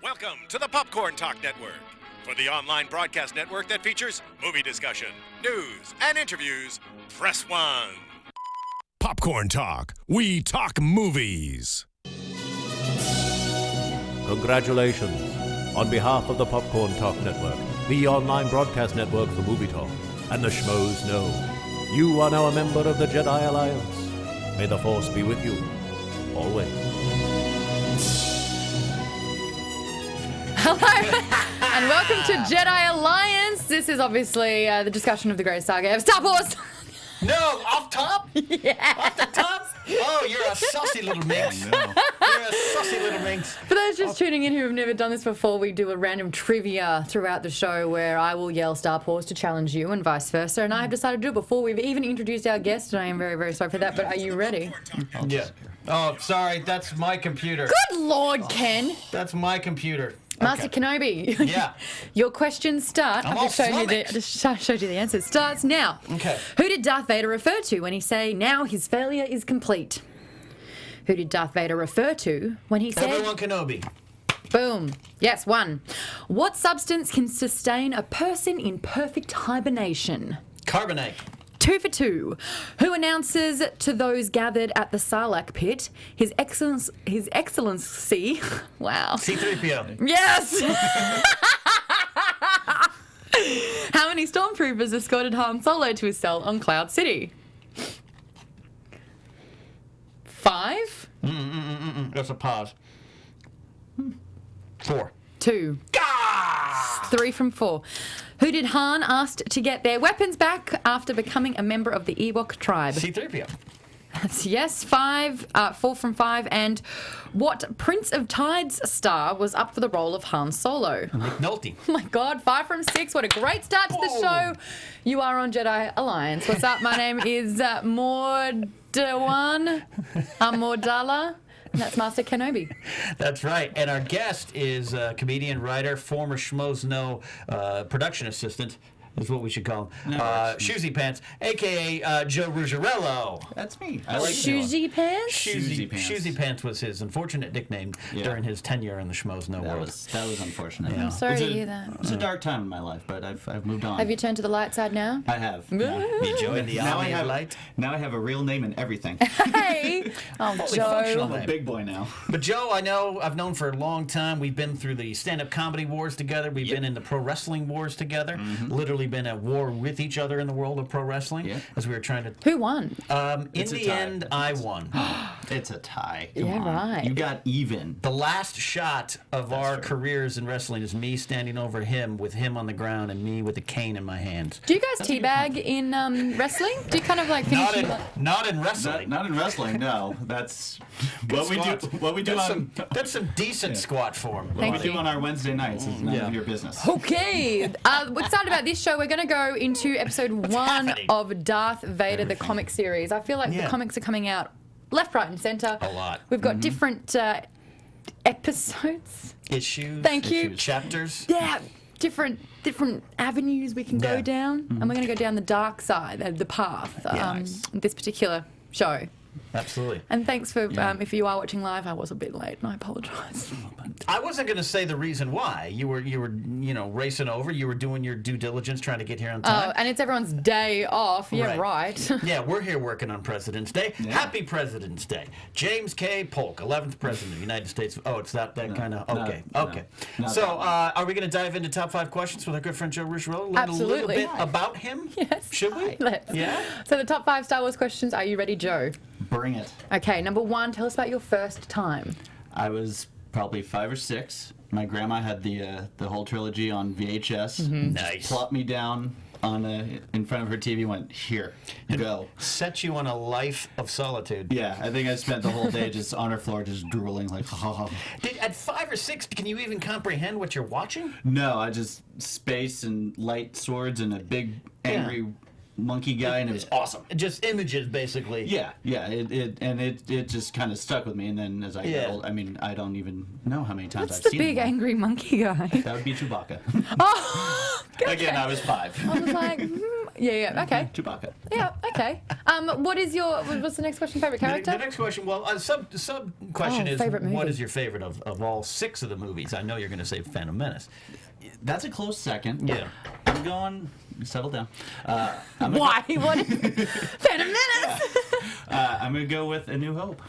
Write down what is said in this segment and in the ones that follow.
Welcome to the Popcorn Talk Network, for the online broadcast network that features movie discussion, news, and interviews. Press 1. Popcorn Talk. We talk movies. Congratulations. On behalf of the Popcorn Talk Network, the online broadcast network for movie talk, and the Schmoes know, you are now a member of the Jedi Alliance. May the Force be with you, always. Hello, and welcome to Jedi Alliance. This is obviously the discussion of the great saga of Star Wars. No, off top? Yeah. Off the top? Oh, you're a saucy little minx. You're a saucy little minx. For those just tuning in who have never done this before, we do a random trivia throughout the show where I will yell Star Wars to challenge you and vice versa. And I have decided to do it before we've even introduced our guest, and I am very, very sorry for that. But are you ready? Yeah. Oh, sorry, that's my computer. Good Lord, Ken. That's my computer. Master Kenobi. Yeah. Your questions start. I'm I've all just shown you flummoxed. just showed you the answers. Starts now. Okay. Who did Darth Vader refer to when he say, "Now his failure is complete"? Who did Darth Vader refer to when he said, Obi-Wan Kenobi. boom. Yes, one. What substance can sustain a person in perfect hibernation? Carbonite. 2 for 2. Who announces to those gathered at the Sarlacc pit, His Excellency, wow. C-3PO. Yes! How many stormtroopers escorted Han Solo to his cell on Cloud City? 5? That's a pause. 4. 2. 3 from 4. Who did Han ask to get their weapons back after becoming a member of the Ewok tribe? C-3PO. That's yes, 4 from 5. And what Prince of Tides star was up for the role of Han Solo? McNulty. Oh my God, 5 from 6. What a great start to the show. You are on Jedi Alliance. What's up? My name is Mordawan. I'm Mordala. And that's Master Kenobi. That's right. And our guest is comedian, writer, former Schmoes Know production assistant, is what we should call him. Shoesy Pants, a.k.a. Joe Ruggiero. That's me. I like Shoesy Pants? Shoesy Pants. Shoesy Pants was his unfortunate nickname during his tenure in the Schmoes Know that world. was unfortunate. I'm sorry It's to a- hear that. It's a dark time in my life, but I've moved on. Have you turned to the light side now? I have. You joined the Now I Army of have Light. Now I have a real name and everything. Hey! Oh, functional Joe. name. I'm a big boy now. But Joe, I've known for a long time. We've been through the stand-up comedy wars together. We've been in the pro wrestling wars together. Literally been at war with each other in the world of pro wrestling Yeah. as we were trying to. Who won? In It's a the tie. end, I won. It's a tie. Come Yeah, on. right. You got even. The last shot of our true. careers in wrestling is me standing over him with him on the ground and me with the cane in my hands. Do you guys teabag in wrestling? Do you kind of like finish Not in wrestling. Not in wrestling. No, that's what we do. Squat. What we do on That's some decent squat form. what Thank we do you. on our Wednesday nights is none of your business. Okay. We're excited about this show. We're going to go into episode 1 happening? of Darth Vader, the comic series. I feel like the comics are coming out left, right, and centre. A lot. We've got different episodes. Issues. Thank you. Chapters. Yeah, different avenues we can go Yeah. down, and we're going to go down the dark side of the path. Nice. This particular show. Absolutely. And thanks for if you are watching live, I was a bit late, and I apologise. I wasn't going to say the reason why. You were racing over. You were doing your due diligence trying to get here on Oh, time. and it's everyone's day off. Yeah, right. Yeah, we're here working on President's Day. Happy President's Day. James K. Polk, 11th President of the United States. Oh, it's not that kind of... Okay, okay. not So, that are we going to dive into top 5 questions with our good friend Joe Ruggiero? Learn a little Absolutely. bit about him? Yes. Should we? Let's. Yeah? So the top 5 Star Wars questions. Are you ready, Joe? Bring it. Okay, number 1. Tell us about your first time. I was probably 5 or 6. My grandma had the whole trilogy on VHS. Nice. Plopped me down on in front of her TV. Went, here, go. Set you on a life of solitude. Yeah, I think I spent the whole day just on her floor, just drooling like, ha ha ha. At 5 or 6, can you even comprehend what you're watching? No, I just space and light swords and a big angry monkey guy, and it was awesome. Just images, basically. Yeah, it just kind of stuck with me. And then as I Yeah. got old, I mean, I don't even know how many times What's I've the seen big him. angry monkey guy? That would be Chewbacca. Oh, Again, I was 5. I was like, Yeah. Okay. Chewbacca. Yeah. Okay. What's the next question? Favorite The character? next question, well, sub question is, favorite what movie. is your favorite of all 6 of the movies? I know you're going to say Phantom Menace. That's a close second. Yeah. I'm going. Settle down. Why? What? Phantom Menace. I'm gonna go with A New Hope.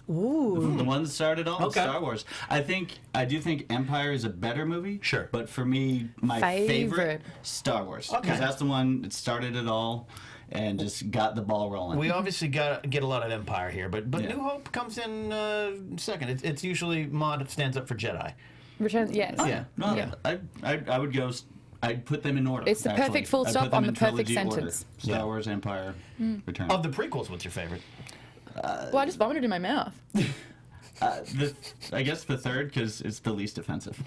Ooh. The one that started all Okay. Star Wars. I do think Empire is a better movie. Sure. But for me, my favorite Star Wars. Okay. Because that's the one that started it all and just got the ball rolling. We obviously get a lot of Empire here, but Yeah. New Hope comes in second. It's usually Maude stands up for Jedi. Return. Yes. Yeah. No, Yeah. I would go. I'd put them in order. It's the actually. perfect full I'd stop put them on the in perfect trilogy order. sentence. Star Yeah. Wars, Empire, Return. Of the prequels, what's your favorite? Well, I just vomited in my mouth. I guess the third because it's the least offensive.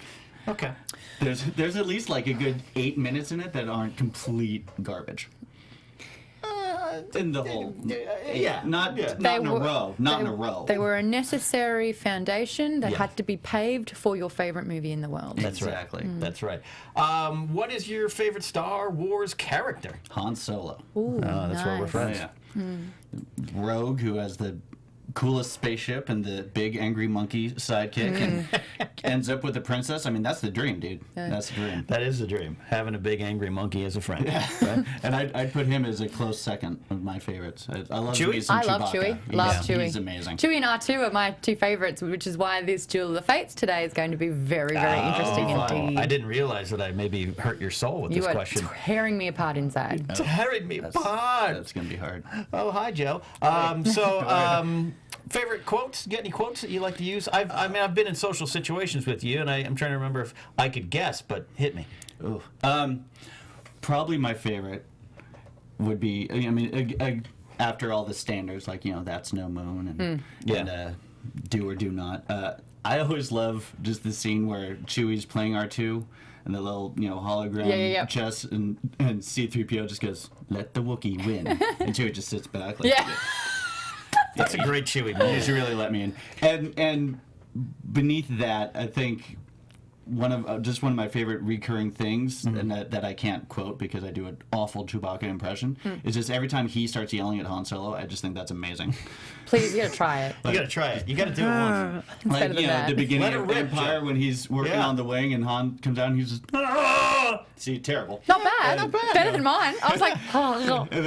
Okay. There's at least like a good 8 minutes in it that aren't complete garbage. In the whole, not in a row, not in a row. They were a necessary foundation that Yeah. had to be paved for your favorite movie in the world. That's Exactly. right. That's right. What is your favorite Star Wars character? Han Solo. Ooh, That's why we're nice. friends. Rogue, who has the coolest spaceship and the big angry monkey sidekick, and ends up with the princess. I mean, that's the dream, dude. That's the dream. That is the dream. Having a big angry monkey as a friend. Right? And I'd put him as a close second of my favorites. I love Chewie? me some I love Chewbacca. Chewie. Love Chewie. He's amazing. Chewie and R2 are my 2 favorites, which is why this Duel of the Fates today is going to be very, very interesting indeed. I didn't realize that I maybe hurt your soul with You this are question. tearing me apart inside. Tearing me apart. That's gonna be hard. Oh, hi, Joe. Favorite quotes? Get any quotes that you like to use? I've been in social situations with you, and I'm trying to remember if I could guess, but hit me. Ooh. Probably my favorite would be. I mean, after all the standards, like that's no moon and do or do not. I always love just the scene where Chewie's playing R2 and the little hologram chess and C-3PO just goes, "Let the Wookiee win," and Chewie just sits back like. Yeah. That's a great Chewie You movie. should really let me in. And beneath that, I think one of my favorite recurring things, and that I can't quote because I do an awful Chewbacca impression, is just every time he starts yelling at Han Solo, I just think that's amazing. Please, you gotta try it. You gotta try it. You gotta do it once. Like better than at that. the beginning Let it of rip, Empire Joe. when he's working Yeah. on the wing and Han comes out and he's just see terrible. Not bad. Better than mine. I was like, oh, And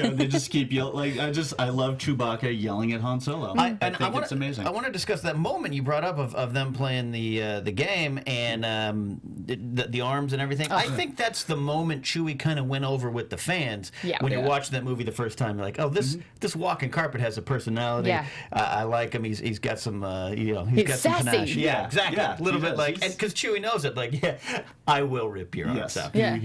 then they just keep yelling. Like I love Chewbacca yelling at Han Solo. I think it's amazing. I want to discuss that moment you brought up of them playing the game and the arms and everything. I think that's the moment Chewie kind of went over with the fans. Yeah. When you're Yeah. watching that movie the first time, you're like, oh, this walking carpet has a personality. Yeah. I like him. He's got some He's got some sassy. panache. Yeah, exactly. Yeah, a little he bit does. like, He's- because Chewie knows it. Like, yeah, I will rip your arms Yes, out. Yeah. I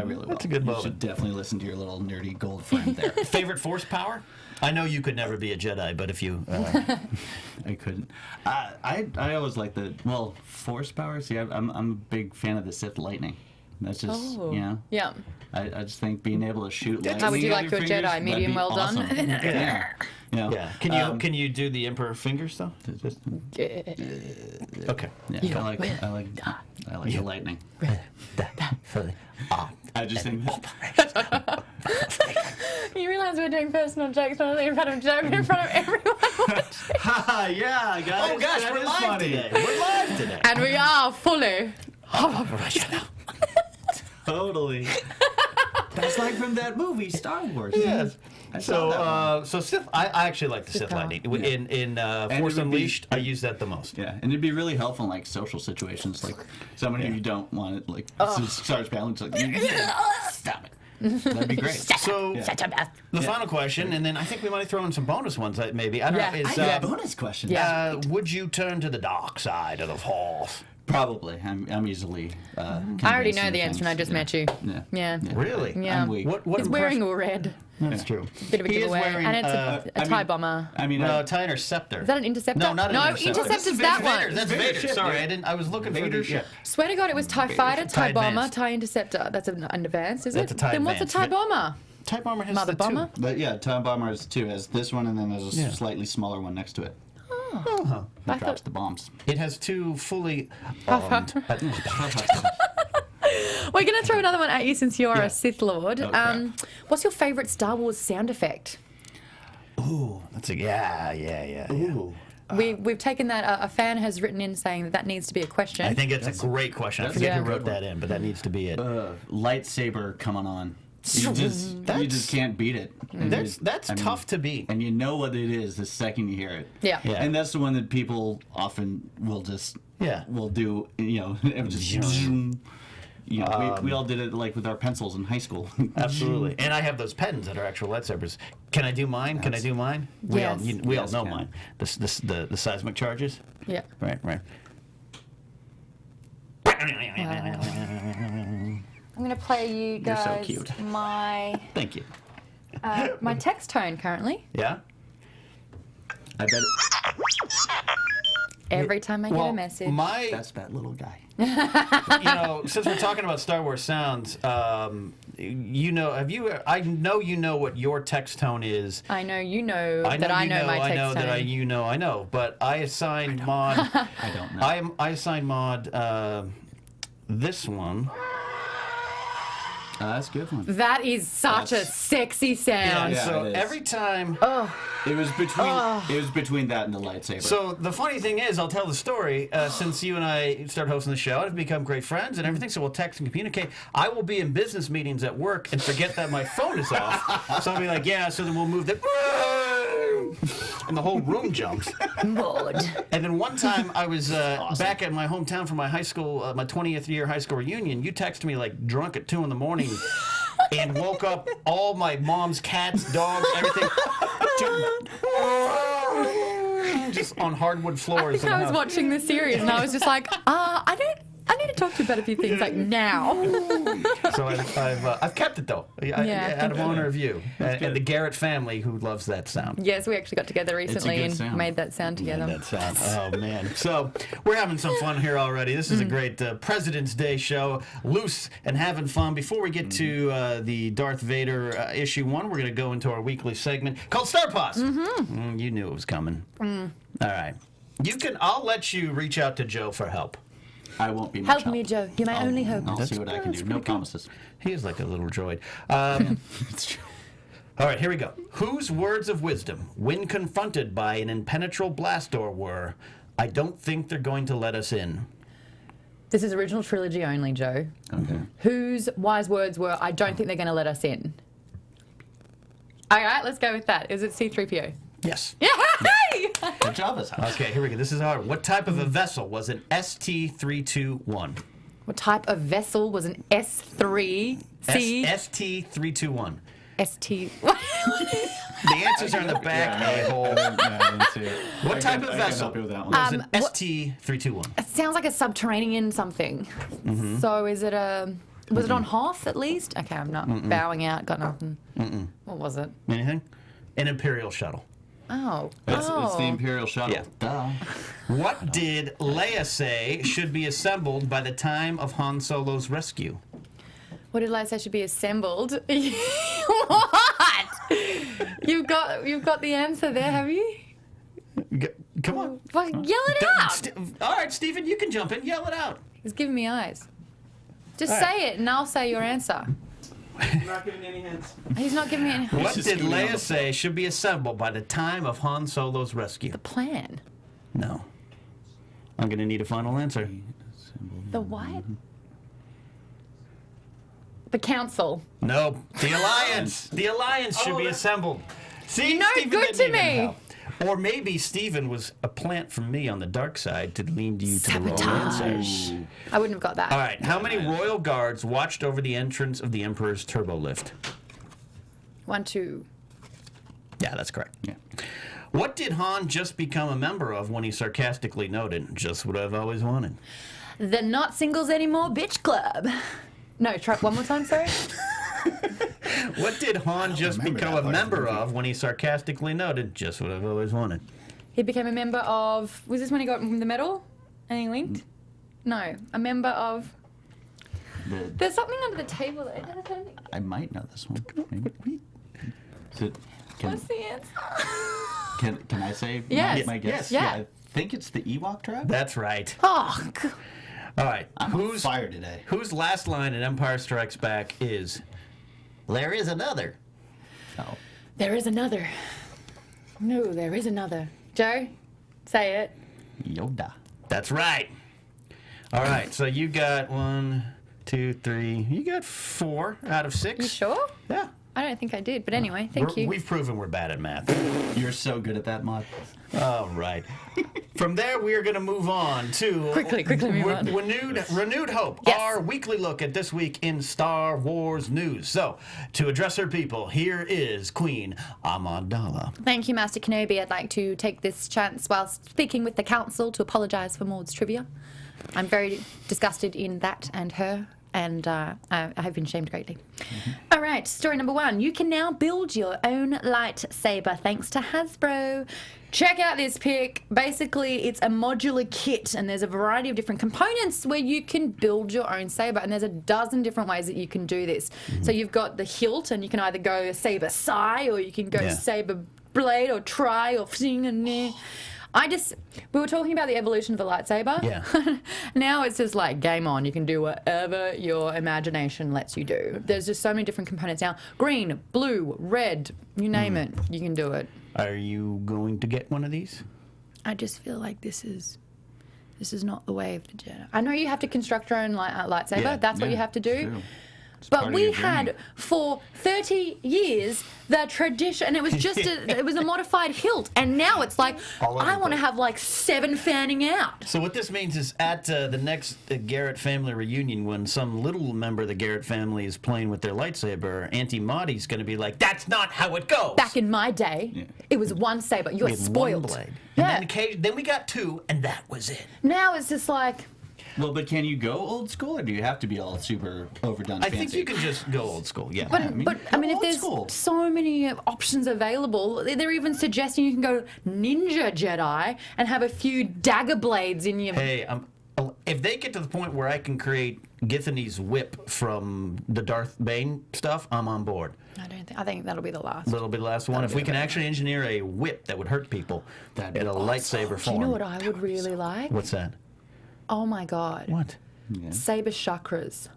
really will. That's a good You moment. should definitely listen to your little nerdy gold friend there. Favorite force power? I know you could never be a Jedi, but if you I couldn't. I always like force power. See, I'm a big fan of the Sith lightning. That's just yeah. I just think being able to shoot lightning. How would you out like your to a fingers, Jedi? that'd Medium be well done? awesome. Yeah. yeah. Can you do the Emperor fingers though? Just- okay. Yeah, I like the lightning. I just think You realize we're doing personal jokes not only in front of Joe, but in front of everyone watching. yeah, guys. Oh gosh, that we're is live funny. today. We're live today. And we are fully. Totally. That's like from that movie, Star Wars. Yes. I saw that one. So Sith, I actually like the Sith power. lightning. In it Force would be- Unleashed, I use that the most. Yeah, and it'd be really helpful in like social situations, like someone who you don't want it, like starts battling, it's like stop it. That'd be great. So Yeah. the final question, and then I think we might throw in some bonus ones. Maybe I don't Yeah. know. I Is, have a bonus question. would you turn to the dark side of the Force? Probably. I'm easily. I already know convinced the of answer, and I things. just met you. Yeah. Yeah. Really? Yeah. I'm weak. What He's wearing impression- all red. That's true. Bit of a He is giveaway. wearing, And it's a I TIE mean- bomber. I mean, No, tie interceptor. Is that an interceptor? No, not an no, interceptor. interceptor's that Vader. one. That's Vader Vader. ship, Sorry, yeah. I was looking for Vader the ship. Swear to God, it was TIE fighter, TIE TIE bomber, Advance. TIE interceptor. That's an advanced, is That's it? a TIE Then what's a Advance. TIE bomber? TIE bomber has Mother the two. bomber? But yeah, TIE bomber has two. Has this one, and then there's a Yeah. slightly smaller one next to it. Uh-huh. That drops the bombs. It has two fully armed. We're going to throw another one at you since you're Yeah. a Sith Lord. Okay. What's your favourite Star Wars sound effect? Ooh, that's a yeah. Ooh. We've taken that. A fan has written in saying that needs to be a question. I think it's a great question. I that's forget a who good wrote that in, but that needs to be it. Lightsaber coming on. You just can't beat it. And That's I mean, tough to beat. And you know what it is the second you hear it. Yeah. Yeah. And that's the one that people often will just will do. It would just we all did it like with our pencils in high school. Absolutely. And I have those pens that are actual lightsabers. Can I do mine? Can I do mine? Yes. We all Yes, know can. mine. The seismic charges. Yeah. Right. I'm going to play you You're so guys cute. my Thank you. my text tone currently. Yeah. I bet Every time I get a message. that's that little guy. Since we're talking about Star Wars sounds, I know you know what your text tone is. I know you know I know that I you know my text I know tone. that I know. But I assigned Maud. I don't know. I assigned Maud this one. That's a good one. That is such a That's- sexy sound. Yeah, So it is. every time. It was between that and the lightsaber. So the funny thing is, I'll tell the story. Since you and I started hosting the show and have become great friends and everything, so we'll text and communicate. I will be in business meetings at work and forget that my phone is off. So I'll be like, yeah. So then we'll move the. And the whole room jumps. And then one time I was back at my hometown for my high school, my 20th year high school reunion. You texted me like drunk at 2 a.m. and woke up all my mom's cats, dogs, everything. Just on hardwood floors. I was watching this series and I was just like, I need to talk to you about a few things like now. So I've kept it though. Out of honor of you and the Garrett family who loves that sound. Yes, we actually got together recently good and sound. made that sound together. That sound. Oh man! So we're having some fun here already. This is a great President's Day show, loose and having fun. Before we get to the Darth Vader issue 1, we're going to go into our weekly segment called Star Pause. You knew it was coming. All right. I'll let you reach out to Joe for help. I won't be much Help help. me, Joe. You're my only hope. I'll see what I can do. No promises. He is like a little droid. It's true. All right, here we go. Whose words of wisdom, when confronted by an impenetrable blast door, were, "I don't think they're going to let us in"? This is original trilogy only, Joe. Okay. Whose wise words were, I don't think they're going to let us in? All right, let's go with that. Is it C-3PO? Yes. Yay! Good job, us. Okay, here we go. This is hard. What type of a vessel was an ST-321? What type of vessel was an S3C? ST-321. ST. The answers are in the back, a-hole. I didn't see it. What type of I can vessel? help you with that one. Was an ST-321. It sounds like a subterranean something. So is it a... Was it on Hoth at least? Okay, I'm not bowing out. Got nothing. What was it? Anything? An Imperial shuttle. Oh. It's the Imperial shuttle. Yeah. Duh. What did Leia say should be assembled by the time of Han Solo's rescue? What did Leia say should be assembled? What? You've got the answer there, have you? Come on. Fuck, yell it out. All right, Stephen, you can jump in. Yell it out. He's giving me eyes. Just All say right. it and I'll say your answer. I'm not giving any hints. He's not giving me any... What just did giving me all Leia the- say should be assembled by the time of Han Solo's rescue? The plan. No. I'm going to need a final answer. The what? The council. No. The Alliance. The Alliance should be assembled. See, You're no Stephen good didn't to even me. help. Or maybe Stephen was a plant from me on the dark side to lead you to the wrong answer. I wouldn't have got that. All right. How many royal guards watched over the entrance of the Emperor's turbo lift? 1, 2. Yeah, that's correct. Yeah. What did Han just become a member of when he sarcastically noted, "Just what I've always wanted"? The Not Singles Anymore Bitch Club. No, try one more time, sorry. What did Han just remember become that a part of the member movie. of when he sarcastically noted, "Just what I've always wanted"? He became a member of... Was this when he got the medal? And he linked? No, a member of... There's something under the table there. I might know this one. Maybe. So, What's the answer? can I say Yes. my guess? Yes. Yeah. I think it's the Ewok tribe. That's right. Oh, All right. I'm on fire today. Whose last line in Empire Strikes Back is, "There is another"? Oh. There is another. No, there is another. Joe, say it. Yoda. That's right. All right. So you got 1, 2, 3. You got 4 out of 6. You sure? Yeah. I don't think I did, but anyway, thank you. We've proven we're bad at math. You're so good at that, Mod. All right. From there, we are going to move on to Quickly move on. Renewed Hope, Yes. our weekly look at this week in Star Wars news. So, to address her people, here is Queen Amidala. Thank you, Master Kenobi. I'd like to take this chance while speaking with the council to apologise for Maud's trivia. I'm very disgusted in that and her, and I have been shamed greatly. All right, story number 1. You can now build your own lightsaber thanks to Hasbro. Check out this pic. Basically, it's a modular kit, and there's a variety of different components where you can build your own saber, and there's a dozen different ways that you can do this. So you've got the hilt, and you can either go saber sai, or you can go Yeah. saber blade, or try, or fling, and meh. We were talking about the evolution of the lightsaber. Yeah. Now it's just like game on. You can do whatever your imagination lets you do. There's just so many different components now. Green, blue, red, you name it, you can do it. Are you going to get one of these? I just feel like this is not the way of the Jedi. I know you have to construct your own lightsaber. Yeah, That's what you have to do. True. It's part But of we your had journey. for 30 years the tradition, and it was just it was a modified hilt, and now it's like All over I the want to place. have like 7 fanning out. So what this means is at the next Garrett family reunion, when some little member of the Garrett family is playing with their lightsaber, Auntie Maudie's going to be like, "That's not how it goes." Back in my day, it was one saber. You were With spoiled. one blade. Yeah. And then we got 2, and that was it. Now it's just like Well, but can you go old school, or do you have to be all super overdone I fancy? think you can just go old school. Yeah. But I mean, if old there's school. so many options available, they're even suggesting you can go Ninja Jedi and have a few dagger blades in your. Hey, if they get to the point where I can create Githany's whip from the Darth Bane stuff, I'm on board. I think that'll be the last. That'll be the last one. If we can actually engineer a whip that would hurt people That'd in be a lightsaber Do form. you know what I would really like? What's that? Oh my god. What? Saber chakras.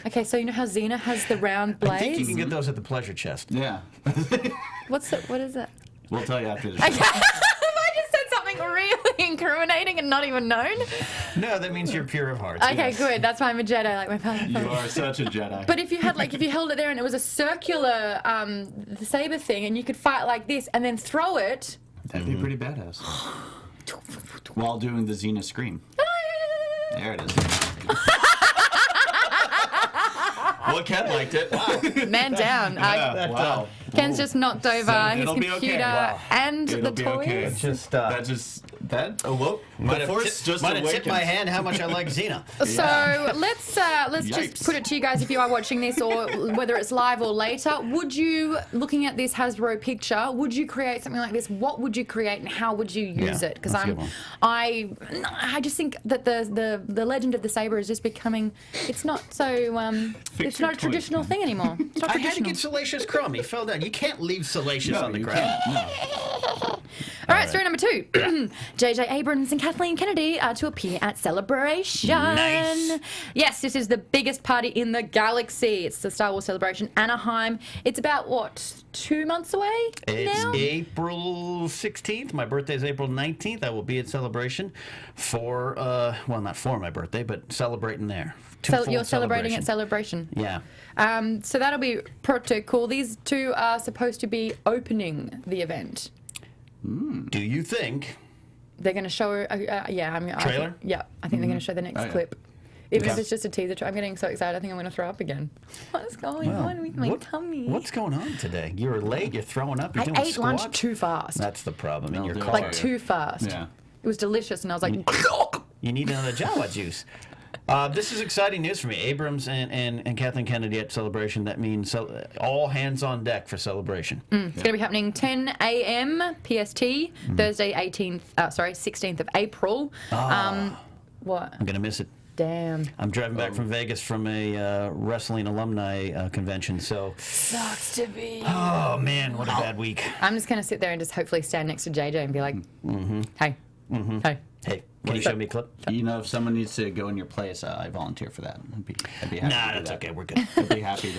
Okay, so you know how Xena has the round blades? I think you can get those at the pleasure chest. Yeah. What is it? We'll tell you after the show. Have I just said something really incriminating and not even known? No, that means you're pure of heart. Okay, good. That's why I'm a Jedi, like my father. You are such a Jedi. But if you held it there and it was a circular saber thing, and you could fight like this and then throw it. That'd be pretty badass. While doing the Xena scream. There it is. Well, Ken liked it. Wow. Man down. Wow. Ken's just knocked over his it'll be computer okay. Wow. and It'll the be toys. okay. So awoke. Might The Force just have tipped my awakened. hand how much I like Xena. let's Yikes. just put it to you guys, if you are watching this or whether it's live or later, would you, looking at this Hasbro picture, would you create something like this? What would you create and how would you use Yeah, it? Because that's a good one. I just think that the legend of the saber is just becoming, it's not so it's not a toy. traditional thing anymore. It's not I had to traditional. get Salacious Crumb. He fell down. You can't leave Salacious No, on the you ground. can't. No. All right, story number 2. J.J. Abrams and Kathleen Kennedy are to appear at Celebration. Nice. Yes, this is the biggest party in the galaxy. It's the Star Wars Celebration, Anaheim. It's about, what, 2 months away It's now? April 16th. My birthday is April 19th. I will be at Celebration for, well, not for my birthday, but celebrating there. So you're celebrating at Celebration. Yeah. So that'll be pretty cool. These two are supposed to be opening the event. Do you think? They're going to show, Trailer? I think they're going to show the next Oh, yeah. clip. Even if Okay. it's just a teaser. I'm getting so excited. I think I'm going to throw up again. What's going on with my tummy? What's going on today? You're late. You're throwing up. You're I doing ate lunch squats? too fast. That's the problem in your do it. car. Like too fast. Yeah. It was delicious, and I was like, You need another Jawa juice. This is exciting news for me. Abrams and Kathleen Kennedy at Celebration. That means all hands on deck for Celebration. it's going to be happening 10 a.m. PST, Thursday, 16th of April. What? I'm gonna miss it. Damn. I'm driving back from Vegas from a wrestling alumni convention. So, Sucks to be. oh man, what a bad week. I'm just going to sit there and just hopefully stand next to JJ and be like, hey, hey, Hey, can you show me a clip? You know, if someone needs to go in your place, I volunteer for that. I'd be happy to do That's that. okay. We're good. I'd be happy to.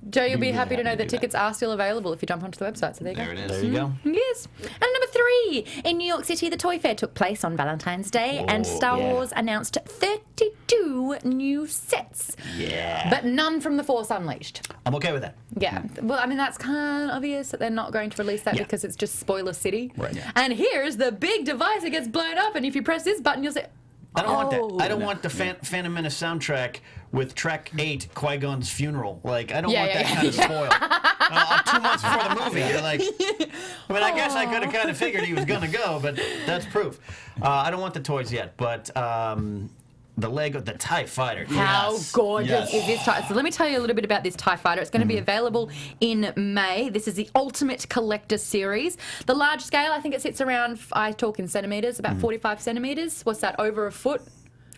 Joe, you'll be really happy to know happy to that do tickets are still available if you jump onto the website. So there you There go. it is. There you go. Yes. And number 3, in New York City, the Toy Fair took place on Valentine's Day, and Star yeah. Wars announced 32 new sets, Yeah. but none from The Force Unleashed. I'm okay with that. Yeah. Well, I mean, that's kind of obvious that they're not going to release that Yeah. because it's just spoiler city. Right. Yeah. And here's the big device that gets blown up, and if you press this button, you'll say, I don't want Oh. that. I don't want the Phantom Menace soundtrack with Trek 8, Qui-Gon's funeral. Like, I don't Yeah, want yeah, that yeah. kind of spoil. 2 months before the movie, you're like, I mean, I guess I could have kind of figured he was going to go, but that's proof. I don't want the toys yet, but the Lego, the TIE Fighter. How Yes. gorgeous Yes. is this TIE? So let me tell you a little bit about this TIE Fighter. It's going to be available in May. This is the Ultimate Collector Series. The large scale, I think it sits around, I talk in centimetres, about 45 centimetres. What's that, over a foot?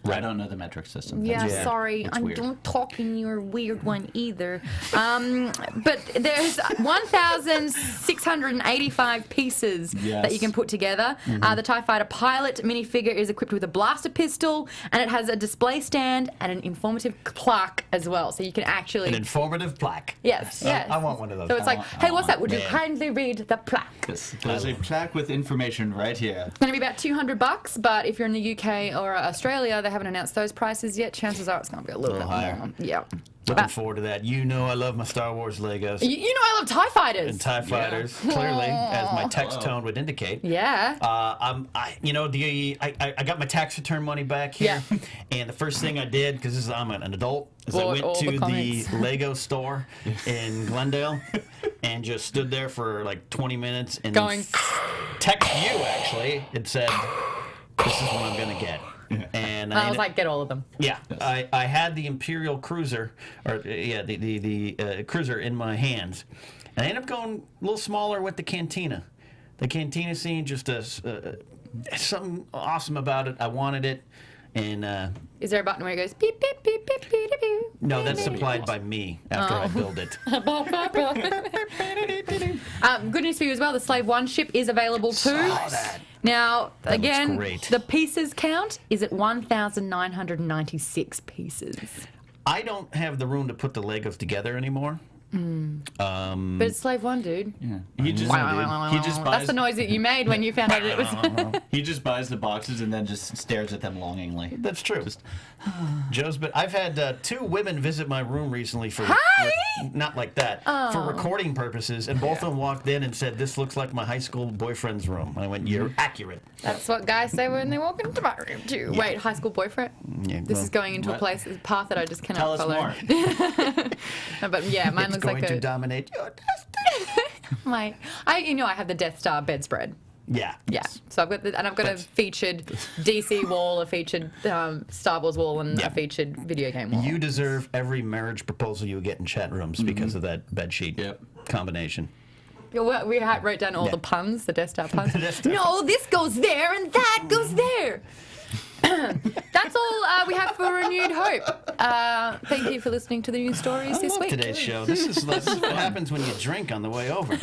I don't know the metric system. Yeah, Yeah, sorry. it's I weird. don't talk in your weird one either. But there's 1,685 pieces that you Yes. can put together. The TIE Fighter Pilot minifigure is equipped with a blaster pistol, and it has a display stand and an informative plaque as well. So you can actually... An informative plaque. Yes, yes. I want one of those. So it's like, hey, what's that? Would you Man. kindly read the plaque? There's a plaque with information right here. It's going to be about $200, but if you're in the UK or Australia, they haven't announced those prices yet. Chances are it's going to be a little bit higher. more. Yeah. Looking forward to that. You know I love my Star Wars Legos You know I love TIE Fighters. and TIE Fighters, clearly, as my text tone would indicate. Yeah. I got my tax return money back here, Yeah. and the first thing I did, because I'm an adult, is I Bought went all to the the comics. Lego store in Glendale and just stood there for like 20 minutes and Going- text you actually and said, "This is what I'm gonna get." And I was like, get all of them. yeah, I had the Imperial Cruiser, or the Cruiser in my hands, and I ended up going a little smaller with the Cantina. The Cantina scene, just something awesome about it. I wanted it, and Is there a button where it goes beep, beep, beep, beep, beep, beep, beep? no, that's supplied by me after I build it. Good news for you as well. The Slave One ship is available too. Saw that. Now, That looks again, great. the pieces count is at 1,996 pieces. I don't have the room to put the Legos together anymore. But it's Slave One, dude. Yeah. He just That's buys the noise that you made when you found out it was. he just buys the boxes and then just stares at them longingly. That's true. Joe's, but I've had 2 women visit my room recently for not like that for recording purposes, and both of them walked in and said, "This looks like my high school boyfriend's room." And I went, "You're accurate." That's what guys say when they walk into my room too. Wait, high school boyfriend? Yeah, This well, is going into a path that I just cannot Tell us follow. more. No, but yeah, mine It's looks going like to a dominate your destiny. I have the Death Star bedspread. Yeah. Yeah, so I've got a featured DC wall, a featured Star Wars wall, and Yeah. a featured video game wall. You deserve every marriage proposal you get in chat rooms because of that bedsheet Yep. combination. We wrote down all Yeah. the puns, the Death Star puns. Death Star No, this goes there and that goes there. That's all we have for Renewed Hope. Thank you for listening to the news stories I this love week. today's show. This is what happens when you drink on the way over.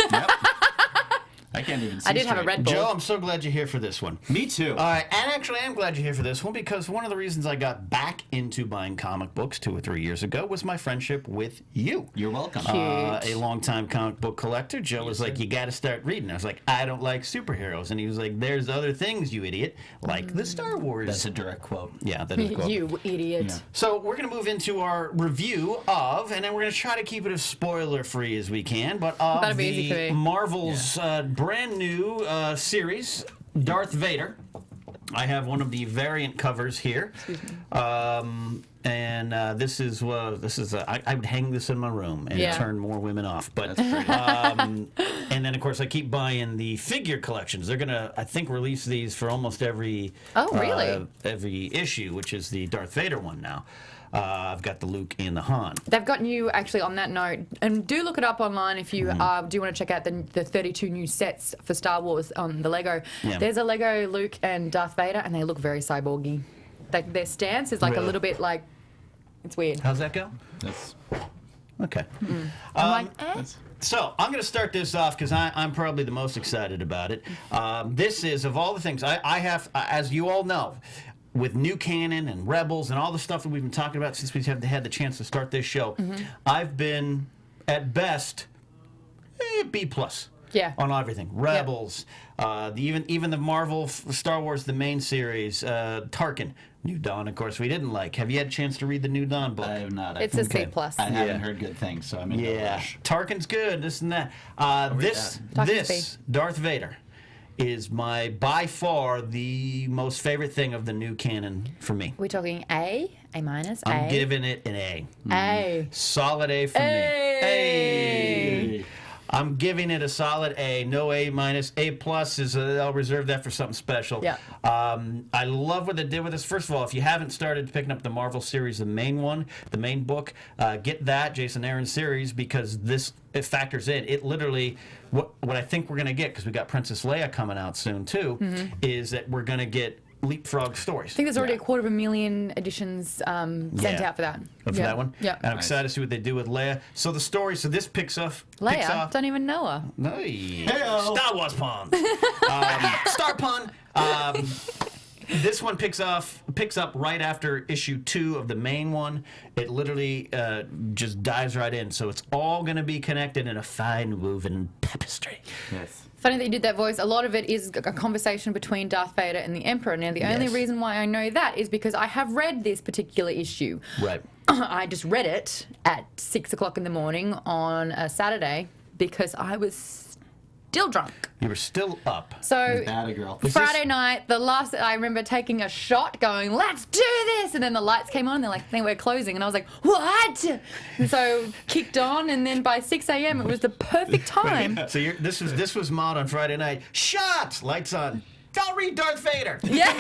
I can't even see I did have a straight. Red Bull. Joe, I'm so glad you're here for this one. Me too. All right, and actually, I am glad you're here for this one because one of the reasons I got back into buying comic books 2 or 3 years ago was my friendship with you. You're welcome. Cute. A longtime comic book collector. Joe was like, "You got to start reading." I was like, "I don't like superheroes," and he was like, "There's other things, you idiot, like the Star Wars." That's a direct quote. Yeah, that is a quote. You idiot. Yeah. So we're going to move into our review of, and then we're going to try to keep it as spoiler-free as we can, but of That'll be easy for the me. Marvel's brand new series, Darth Vader. I have one of the variant covers here, and this is I would hang this in my room and Yeah. turn more women off. But That's pretty. and then of course I keep buying the figure collections. They're gonna I think release these for almost every Oh, really? every issue, which is the Darth Vader one now. I've got the Luke and the Han. They've gotten you actually on that note, and do look it up online if you do want to check out the 32 new sets for Star Wars on the Lego. Yeah. There's a Lego Luke and Darth Vader, and they look very cyborgy. Like their stance is like a Really? little bit like, it's weird. How's that go? That's Okay. I'm like, eh? So I'm going to start this off because I'm probably the most excited about it. This is, of all the things, I have, as you all know, with new canon and Rebels and all the stuff that we've been talking about since we have had the chance to start this show, I've been, at best, B+. Yeah. On everything. Rebels, even the Marvel, Star Wars, the main series, Tarkin. New Dawn, of course, we didn't like. Have you had a chance to read the New Dawn book? I have not. It's a C+. I haven't heard good things, so I'm in no rush. Tarkin's good, this and that. This Darth Vader is by far the most favorite thing of the new canon for me. We're talking A minus, I'm A. giving it an A. A. Solid A for me. A. I'm giving it a solid A. No A minus. A plus is I'll reserve that for something special. Yeah. I love what they did with this. First of all, if you haven't started picking up the Marvel series, the main one, the main book, get that Jason Aaron series because it factors in. It literally what I think we're gonna get because we got Princess Leia coming out soon too, is that we're gonna get leapfrog stories. I think there's already 250,000 editions sent out for that. For that one? Yeah. And I'm excited to see what they do with Leia. So the story, this picks off. Leia? Don't even know her. Hey. Star Wars pun. Star pun. This one picks up right after issue 2 of the main one. It literally just dives right in. So it's all going to be connected in a fine woven tapestry. Yes. Funny that you did that voice. A lot of it is a conversation between Darth Vader and the Emperor. Now, the only reason why I know that is because I have read this particular issue. Right. I just read it at 6 o'clock in the morning on a Saturday because I was still drunk. You were still up. So Bad girl. Friday night, I remember taking a shot going, let's do this. And then the lights came on and they're like, we're closing. And I was like, what? And so kicked on. And then by 6 a.m. it was the perfect time. So this was Maud on Friday night. Shots! Lights on. I'll read Darth Vader. Yes.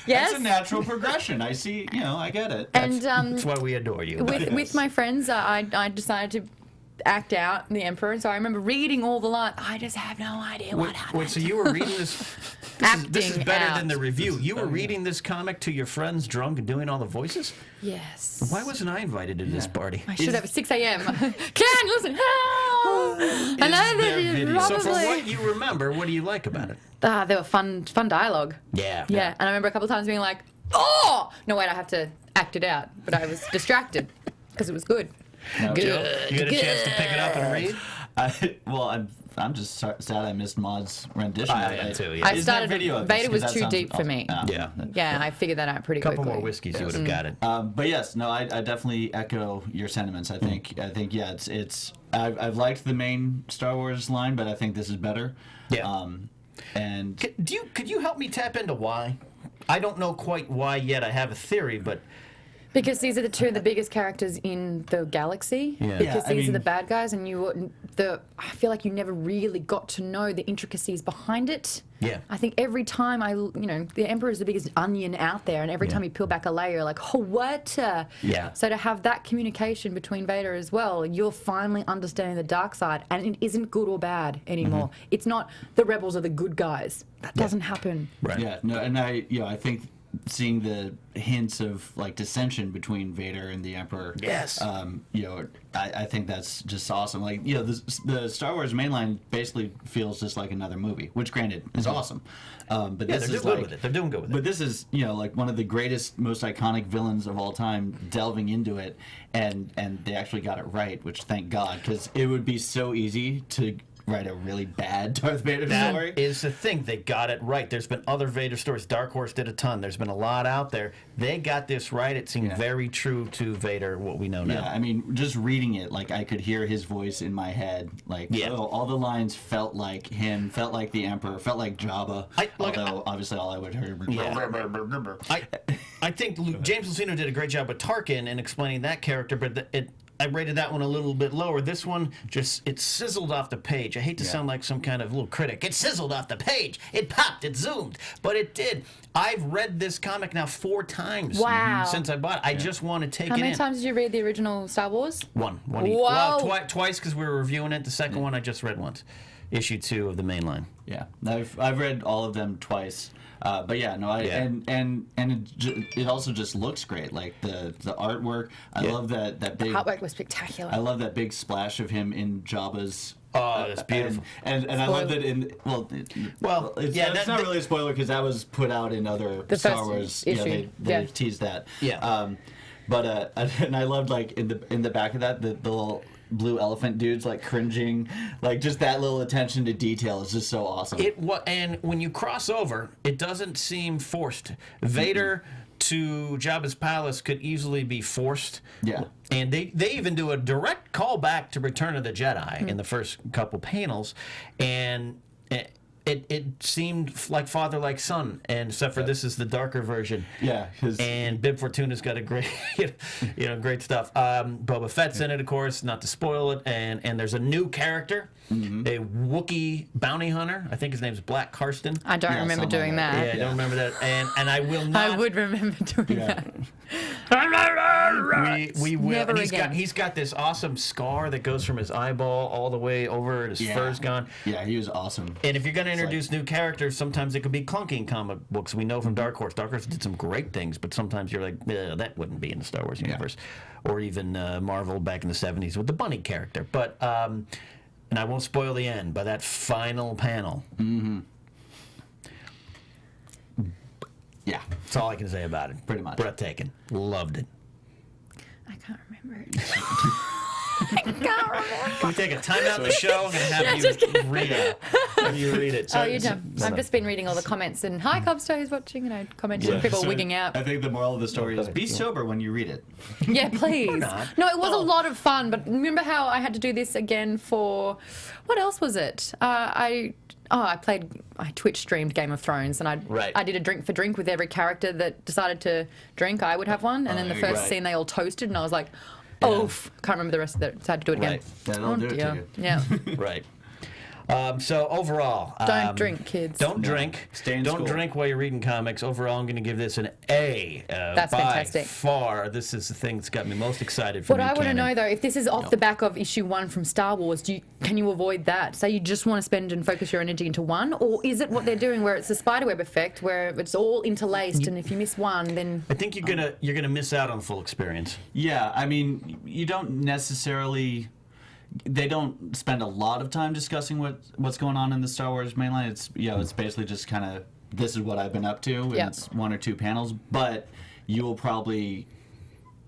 Yes. That's a natural progression. I see, I get it. And That's why we adore you. with my friends, I decided to act out the Emperor. And so I remember reading all the lines. I just have no idea what happened. Wait, so you were reading this? This is better than the review. You were reading this comic to your friends drunk and doing all the voices? Yes. Why wasn't I invited to this party? I should have at 6 a.m. Ken, listen. Help! I know that is probably... So from what you remember, what do you like about it? They were fun dialogue. Yeah. Yeah, and I remember a couple of times being like, oh! No, wait, I have to act it out. But I was distracted because it was good. No, Good. You had a chance to pick it up and read? I'm just sad I missed Maud's rendition. I am too, yeah. I Is there started. video of this? Vader 'Cause was that too sounds deep for awesome. me. Yeah. Yeah, I figured that out pretty A couple quickly. more whiskeys, you would have got it. But yes, no, I definitely echo your sentiments. I think yeah, it's I've liked the main Star Wars line, but I think this is better. Yeah. And Could you help me tap into why? I don't know quite why yet. I have a theory, but Because these are the two of the biggest characters in the galaxy. Yeah. Because Yeah, I these are mean- the bad guys, and I feel like you never really got to know the intricacies behind it. Yeah. I think every time the Emperor is the biggest onion out there, and every time you peel back a layer, you're like, oh, what? Yeah. So to have that communication between Vader as well, you're finally understanding the dark side, and it isn't good or bad anymore. It's not the rebels are the good guys. That doesn't happen. right. yeah, no, and I think seeing the hints of like dissension between Vader and the Emperor. Yes. I think that's just awesome. Like, the Star Wars mainline basically feels just like another movie, which granted is awesome. But Yeah, this they're is good like, with it. They're doing good with it. But this is, like one of the greatest, most iconic villains of all time delving into it, and they actually got it right, which thank God, because it would be so easy to write a really bad Darth Vader story. That is the thing. They got it right. There's been other Vader stories. Dark Horse did a ton. There's been a lot out there. They got this right. It seemed very true to Vader, what we know now. Yeah, I mean, just reading it, like I could hear his voice in my head. Like, all the lines felt like him, felt like the Emperor, felt like Jabba. Although obviously all I would hear were I think James Luceno did a great job with Tarkin in explaining that character, but I rated that one a little bit lower. This one it sizzled off the page. I hate to sound like some kind of little critic. It sizzled off the page. It popped. It zoomed. But it did. I've read this comic now 4 times since I bought it. I just want to take it in. How many times did you read the original Star Wars? One. Whoa. Well, twice because we were reviewing it. The second one I just read once. issue 2 of the main line. Yeah, I've read all of them twice, but yeah, no, and it also just looks great. Like the artwork, I love that big Artwork was spectacular. I love that big splash of him in Jabba's. Oh, that's beautiful. And I love that in it's not really a spoiler because that was put out in other Star first Wars. issue. They teased that. Yeah. But and I loved like in the back of that the little blue elephant dudes like cringing, like just that little attention to detail is just so awesome. And when you cross over, it doesn't seem forced. Vader to Jabba's palace could easily be forced. Yeah. And they even do a direct callback to Return of the Jedi in the first couple panels, and it seemed like father like son, and except for this is the darker version. Yeah, and Bib Fortuna's got a great, great stuff. Boba Fett's in it, of course, not to spoil it, and there's a new character, a Wookiee bounty hunter. I think his name's Black Karsten. I don't remember doing that. Yeah, I don't remember that, and I will not. I would remember doing that. We will. Never And again. he's got this awesome scar that goes from his eyeball all the way over, and his fur's gone. Yeah, he was awesome. And if you're going to introduce new characters, sometimes it could be clunky in comic books. We know from Dark Horse. Dark Horse did some great things, but sometimes you're like, that wouldn't be in the Star Wars universe. Or even Marvel back in the 70s with the bunny character. But, and I won't spoil the end, but that final panel. Yeah, That's all I can say about it. Pretty much. Breathtaking. Loved it. I can't remember it. I can't remember. Can we take a time out in the show? I'm going to have you read it. Have you read it. Oh, you jump. I've just been reading all the comments and hi, Cubster, who's watching, commenting, people So wigging out. I think the moral of the story is be sober when you read it. Yeah, please. not. No, it was a lot of fun, but remember how I had to do this again for, what else was it? I Twitch streamed Game of Thrones, and I did a drink for drink with every character that decided to drink. I would have one, and then the first scene they all toasted, and I was like, oof, can't remember the rest of it. So I had to do it again. Right. That'll do it to you. Yeah. Right. So overall, Don't drink, kids. Don't drink. Stay in Don't school. drink while you're reading comics. Overall, I'm going to give this an A. That's by fantastic. Far, this is the thing that's got me most excited for. What new I want to canon. know though, if this is off the back of issue 1 from Star Wars, can you avoid that? Say you just want to spend and focus your energy into one, or is it what they're doing where it's the spiderweb effect, where it's all interlaced, and if you miss one, then I think you're gonna miss out on full experience. Yeah, I mean, you don't necessarily. They don't spend a lot of time discussing what's going on in the Star Wars mainline. It's basically just kind of this is what I've been up to, and it's 1 or 2 panels. But you will probably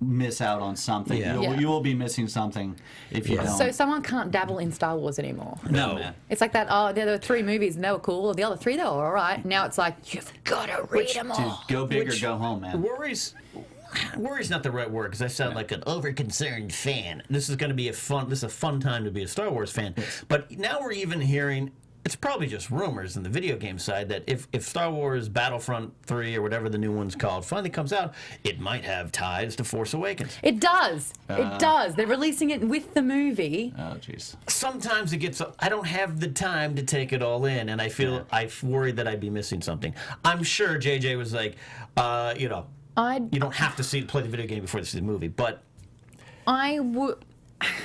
miss out on something. Yeah. You will be missing something if you don't. so someone can't dabble in Star Wars anymore. No. man. It's like that. Oh, there were 3 movies and they were cool. The other 3 they were all right. Now it's like you've got to read them Dude, all. go big or go home, man. Worries not the right word because I sound like an over-concerned fan. This is going to be a fun time to be a Star Wars fan. But now we're even hearing, it's probably just rumors in the video game side, that if Star Wars Battlefront 3 or whatever the new one's called finally comes out, it might have ties to Force Awakens. It does. It does. They're releasing it with the movie. Oh, jeez. Sometimes it gets, I don't have the time to take it all in, and I feel I'm worried that I'd be missing something. I'm sure JJ was like, you don't have to play the video game before you see the movie, but I would,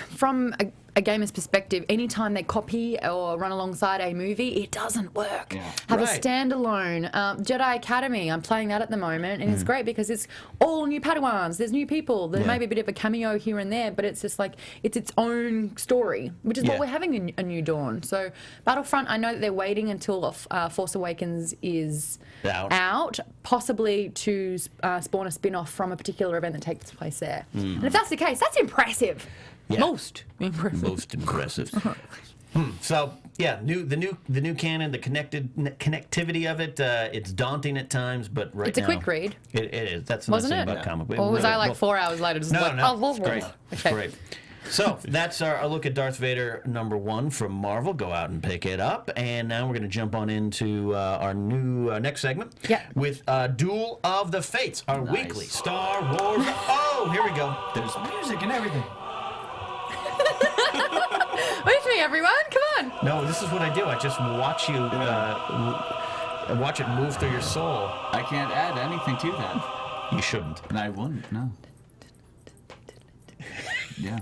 from a gamer's perspective, anytime they copy or run alongside a movie, it doesn't work. Yeah. Have a Right. standalone. Jedi Academy, I'm playing that at the moment, and it's great because it's all new Padawans. There's new people. There may be a bit of a cameo here and there, but it's just like, it's its own story, which is what we're having in A New Dawn. So Battlefront, I know that they're waiting until Force Awakens is out, possibly to spawn a spin-off from a particular event that takes place there. And if that's the case, that's impressive. Yeah. Most impressive. most impressive. So yeah, the new canon, the connectivity of it, it's daunting at times, but right It's a now quick read. It is. That's the Wasn't nice thing it? about comic book. Or was I like Well, 4 hours later? Just No, like, no, oh, it's great. It's Okay. great. So that's our look at Darth Vader #1 from Marvel. Go out and pick it up. And now we're going to jump on into our new next segment with Duel of the Fates, our weekly Star Wars. Oh, here we go. There's music and everything. With me, everyone. Come on. No, this is what I do. I just watch you, watch it move through your soul. I can't add anything to that. You shouldn't. And I wouldn't, no. Yeah.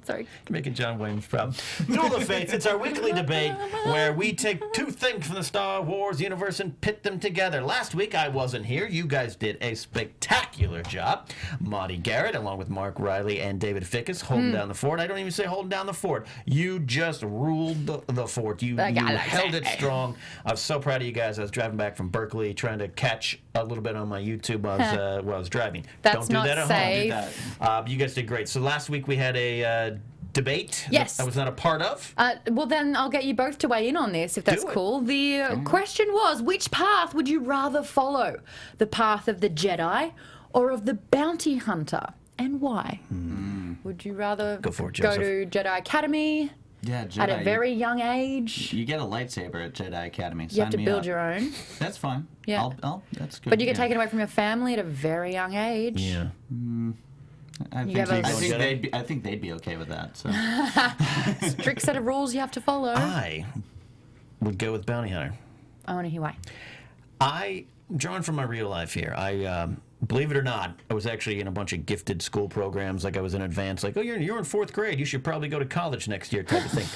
Sorry. You're making John Williams proud. Duel of Fates, it's our weekly debate where we take two things from the Star Wars universe and pit them together. Last week, I wasn't here. You guys did a spectacular job. Monty Garrett, along with Mark Riley and David Fickus, holding down the fort. I don't even say holding down the fort. You just ruled the fort. You held it strong. I was so proud of you guys. I was driving back from Berkeley trying to catch a little bit on my YouTube while I was driving. That's don't do not that at safe. home. You guys did great. So last week we had a debate Yes. that I was not a part of. Well, then I'll get you both to weigh in on this, if that's Do it. cool. The question was, which path would you rather follow? The path of the Jedi or of the bounty hunter? And why? Would you rather Go for it, go Joseph. to Jedi Academy Yeah, Jedi. at a very young age? You get a lightsaber at Jedi Academy. You have to Sign me build up. your own. That's fine. Yeah. That's good. But you get yeah. taken away from your family at a very young age. Yeah. I You think, have a- I think they'd be okay with that. So Strict set of rules you have to follow. I would go with bounty hunter. I want to hear why. I'm drawing from my real life here. I believe it or not, I was actually in a bunch of gifted school programs. Like I was in advance, like, oh, you're in 4th grade. You should probably go to college next year, type of thing.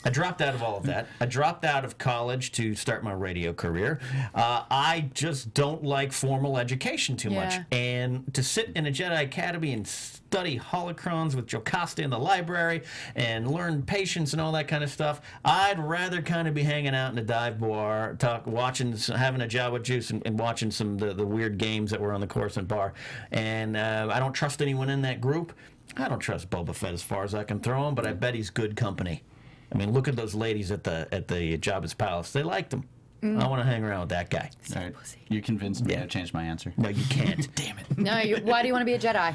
I dropped out of all of that. I dropped out of college to start my radio career. I just don't like formal education too much. Yeah. And to sit in a Jedi Academy and study holocrons with Jocasta in the library and learn patience and all that kind of stuff, I'd rather kind of be hanging out in a dive bar, having a Jawa juice and watching some of the weird games that were on the Coruscant bar. And I don't trust anyone in that group. I don't trust Boba Fett as far as I can throw him, but I bet he's good company. I mean, look at those ladies at the Jabba's palace. They liked him. I want to hang around with that guy. all right, you convinced me to change my answer. No, you can't. Damn it. No, why do you want to be a Jedi?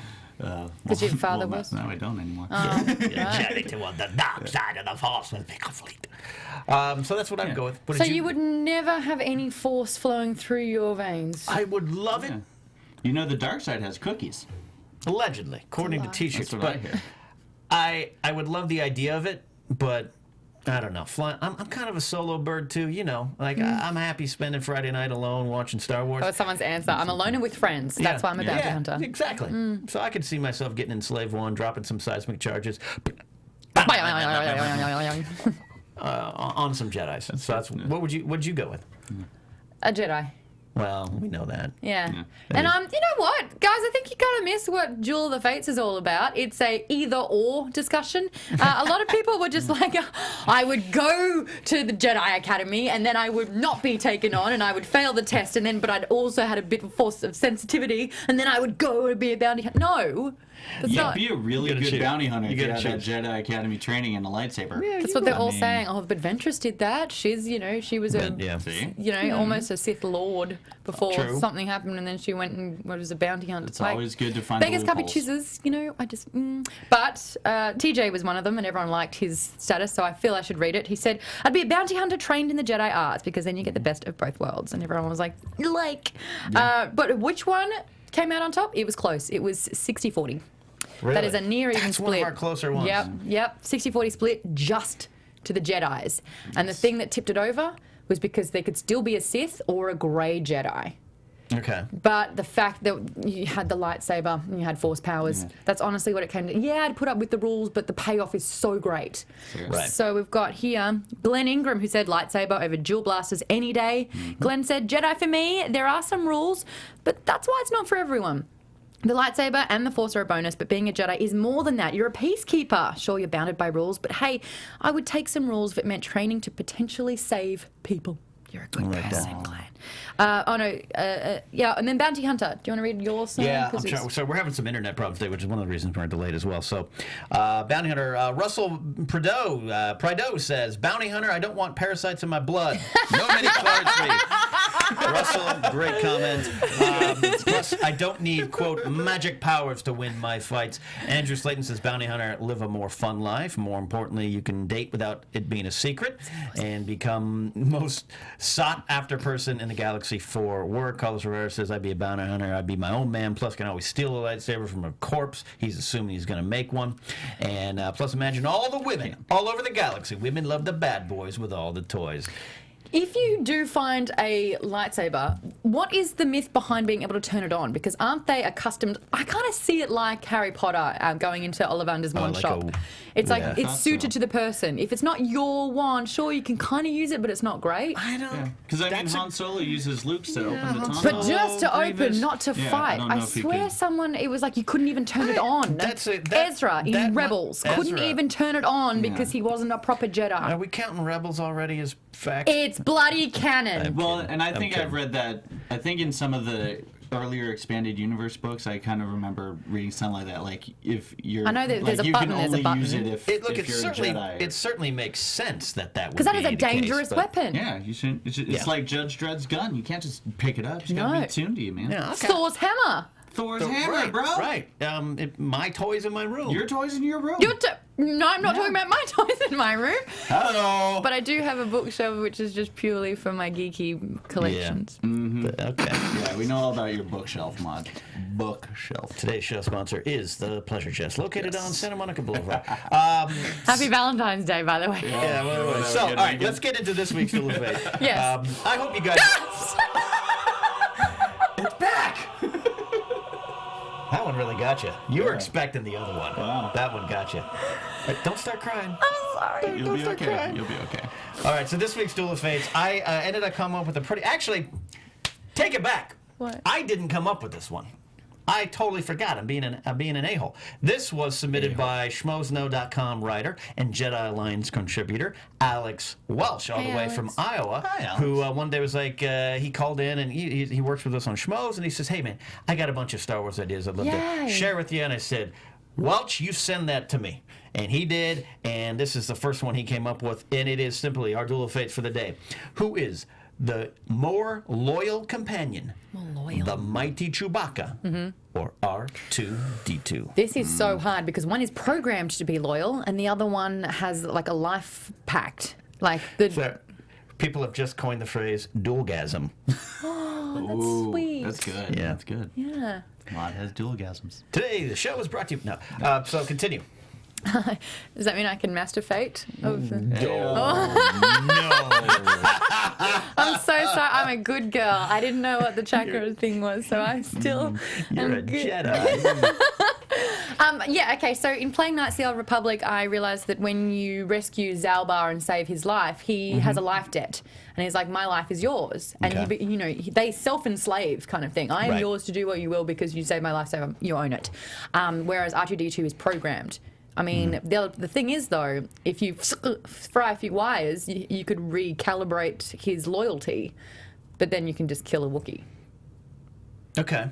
Because your father was? No, I don't anymore. Journey toward the dark side of the Force will be complete. So that's what I'd go with. What So did you would never have any force flowing through your veins? I would love it. Yeah. You know, the dark side has cookies. Allegedly, according to lie. T-shirts. That's what But I hear. I would love the idea of it, but I don't know. I'm kind of a solo bird too, you know. Like I'm happy spending Friday night alone watching Star Wars. That was someone's answer. I'm alone and with friends. That's why I'm a bounty hunter. Exactly. So I could see myself getting in Slave One, dropping some seismic charges on some Jedis. So that's what'd you go with? A Jedi. Well, we know that. Yeah. And you know what, guys? I think you kind of miss what Duel of the Fates is all about. It's a either-or discussion. A lot of people were just like, I would go to the Jedi Academy and then I would not be taken on and I would fail the test but I'd also had a bit of force of sensitivity and then I would go and be a bounty hunter. No. That's You'd not. be a really gotta good choose. bounty hunter You if you gotta had that choose. Jedi Academy training and a lightsaber. That's what they're all mean- saying. Oh, but Ventress did that. She's, she was a, Yeah. See? almost a Sith Lord before True. something happened, and then she went and was a bounty hunter. It's always good to find the beggars can't be loopholes. choosers, I just. But TJ was one of them, and everyone liked his status, so I feel I should read it. He said, "I'd be a bounty hunter trained in the Jedi arts because then you get the best of both worlds." And everyone was like. But which one came out on top? It was close. It was 60-40. Really? That is a near even That's split. one of our closer ones. Yep. 60-40 split just to the Jedis. And the thing that tipped it over was because there could still be a Sith or a grey Jedi. Okay. But the fact that you had the lightsaber and you had force powers, that's honestly what it came to. Yeah, I'd put up with the rules, but the payoff is so great. Right. So we've got here Glenn Ingram, who said lightsaber over dual blasters any day. Glenn said, Jedi for me, there are some rules, but that's why it's not for everyone. The lightsaber and the Force are a bonus, but being a Jedi is more than that. You're a peacekeeper. Sure, you're bounded by rules, but hey, I would take some rules if it meant training to potentially save people. You're a good person, Glenn. And then Bounty Hunter. Do you want to read yours? Yeah, I'm trying, so we're having some internet problems today, which is one of the reasons we're delayed as well. So, Bounty Hunter Russell Prideaux says, Bounty Hunter, I don't want parasites in my blood. No many cards for you. Russell, great comment. Plus, I don't need, quote, magic powers to win my fights. Andrew Slayton says, Bounty Hunter, live a more fun life. More importantly, you can date without it being a secret and become most sought after person in the galaxy for work. Carlos Rivera says, I'd be a bounty hunter. I'd be my own man. Plus, can always steal a lightsaber from a corpse. He's assuming he's going to make one. And plus, imagine all the women all over the galaxy. Women love the bad boys with all the toys. If you do find a lightsaber, what is the myth behind being able to turn it on? Because aren't they accustomed? I kind of see it like Harry Potter going into Ollivander's wand like shop. a- It's like yeah. it's Thought suited so. to the person. If it's not your wand, sure you can kind of use it, but it's not great. I don't. Because I mean, That's a- Han Solo uses Luke's to open the tunnel. But just to open, Grievous. not to Yeah, I fight. don't know I if you swear could- someone, it was like you couldn't even turn it on. Ezra in that mu- Rebels couldn't Ezra. even turn it on because he wasn't a proper Jedi. Are we counting Rebels already as fact? It's bloody canon. Well, and I think kidding. I've read that. I think in some of the earlier expanded universe books, I kind of remember reading something like that. Like if you're, I know that there's like, a you button, can there's a only button. use it if, Look, if it you're certainly a Jedi. it certainly makes sense that would Because that is be a the case, dangerous but- weapon. Yeah, you should. It's Yeah. like Judge Dredd's gun. You can't just pick it up. It's got to No. be tuned to you, man. Yeah, okay. Thor's hammer. Thor's hammer, right, bro. Right. My toys in my room. Your toys in your room. No, I'm not talking about my toys in my room. Hello. But I do have a bookshelf which is just purely for my geeky collections. Okay. Yeah, we know all about your bookshelf mod. Bookshelf. Today's show sponsor is the Pleasure Chest, located on Santa Monica Boulevard. Happy Valentine's Day, by the way. Yeah, well, so, all right, let's get into this week's Duel of Fate. Yes. I hope you guys. It's back. That one really got you. You were expecting the other one. Wow. That one got you. Don't start crying. I'm sorry. You'll be okay. You'll be okay. All right, so this week's Duel of Fates, I ended up coming up with a pretty. Actually, take it back. What? I didn't come up with this one. I totally forgot. I'm being an a-hole. This was submitted by schmoesknow.com writer and Jedi Alliance contributor Alex Welsh, all Hey, the way Alex. from Iowa, Hi, Alex. who one day was like, he called in and he works with us on Schmoes, and he says, hey, man, I got a bunch of Star Wars ideas I'd love to Yay. share with you. And I said, Welch, you send that to me. And he did, and this is the first one he came up with, and it is simply our Duel of Fates for the day. Who is the more loyal companion? The mighty Chewbacca or R2-D2? This is so hard because one is programmed to be loyal and the other one has like a life pact. Like the So, people have just coined the phrase dualgasm. Ooh, sweet. That's good. Yeah. That's good. yeah. Mod has dual gasms. Today, the show is brought to you. No. So continue. Does that mean I can master fate? Of I'm so sorry. I'm a good girl. I didn't know what the chakra thing was, so I still You're am a good. Jedi. Yeah, okay, so in playing Knights of the Old Republic, I realized that when you rescue Zalbar and save his life, he has a life debt. And he's like, my life is yours. And, Okay. they self-enslave kind of thing. I am Right. yours to do what you will because you saved my life, so you own it. Whereas R2-D2 is programmed. I mean, the thing is, though, if you fry a few wires, you could recalibrate his loyalty, but then you can just kill a Wookiee. Okay.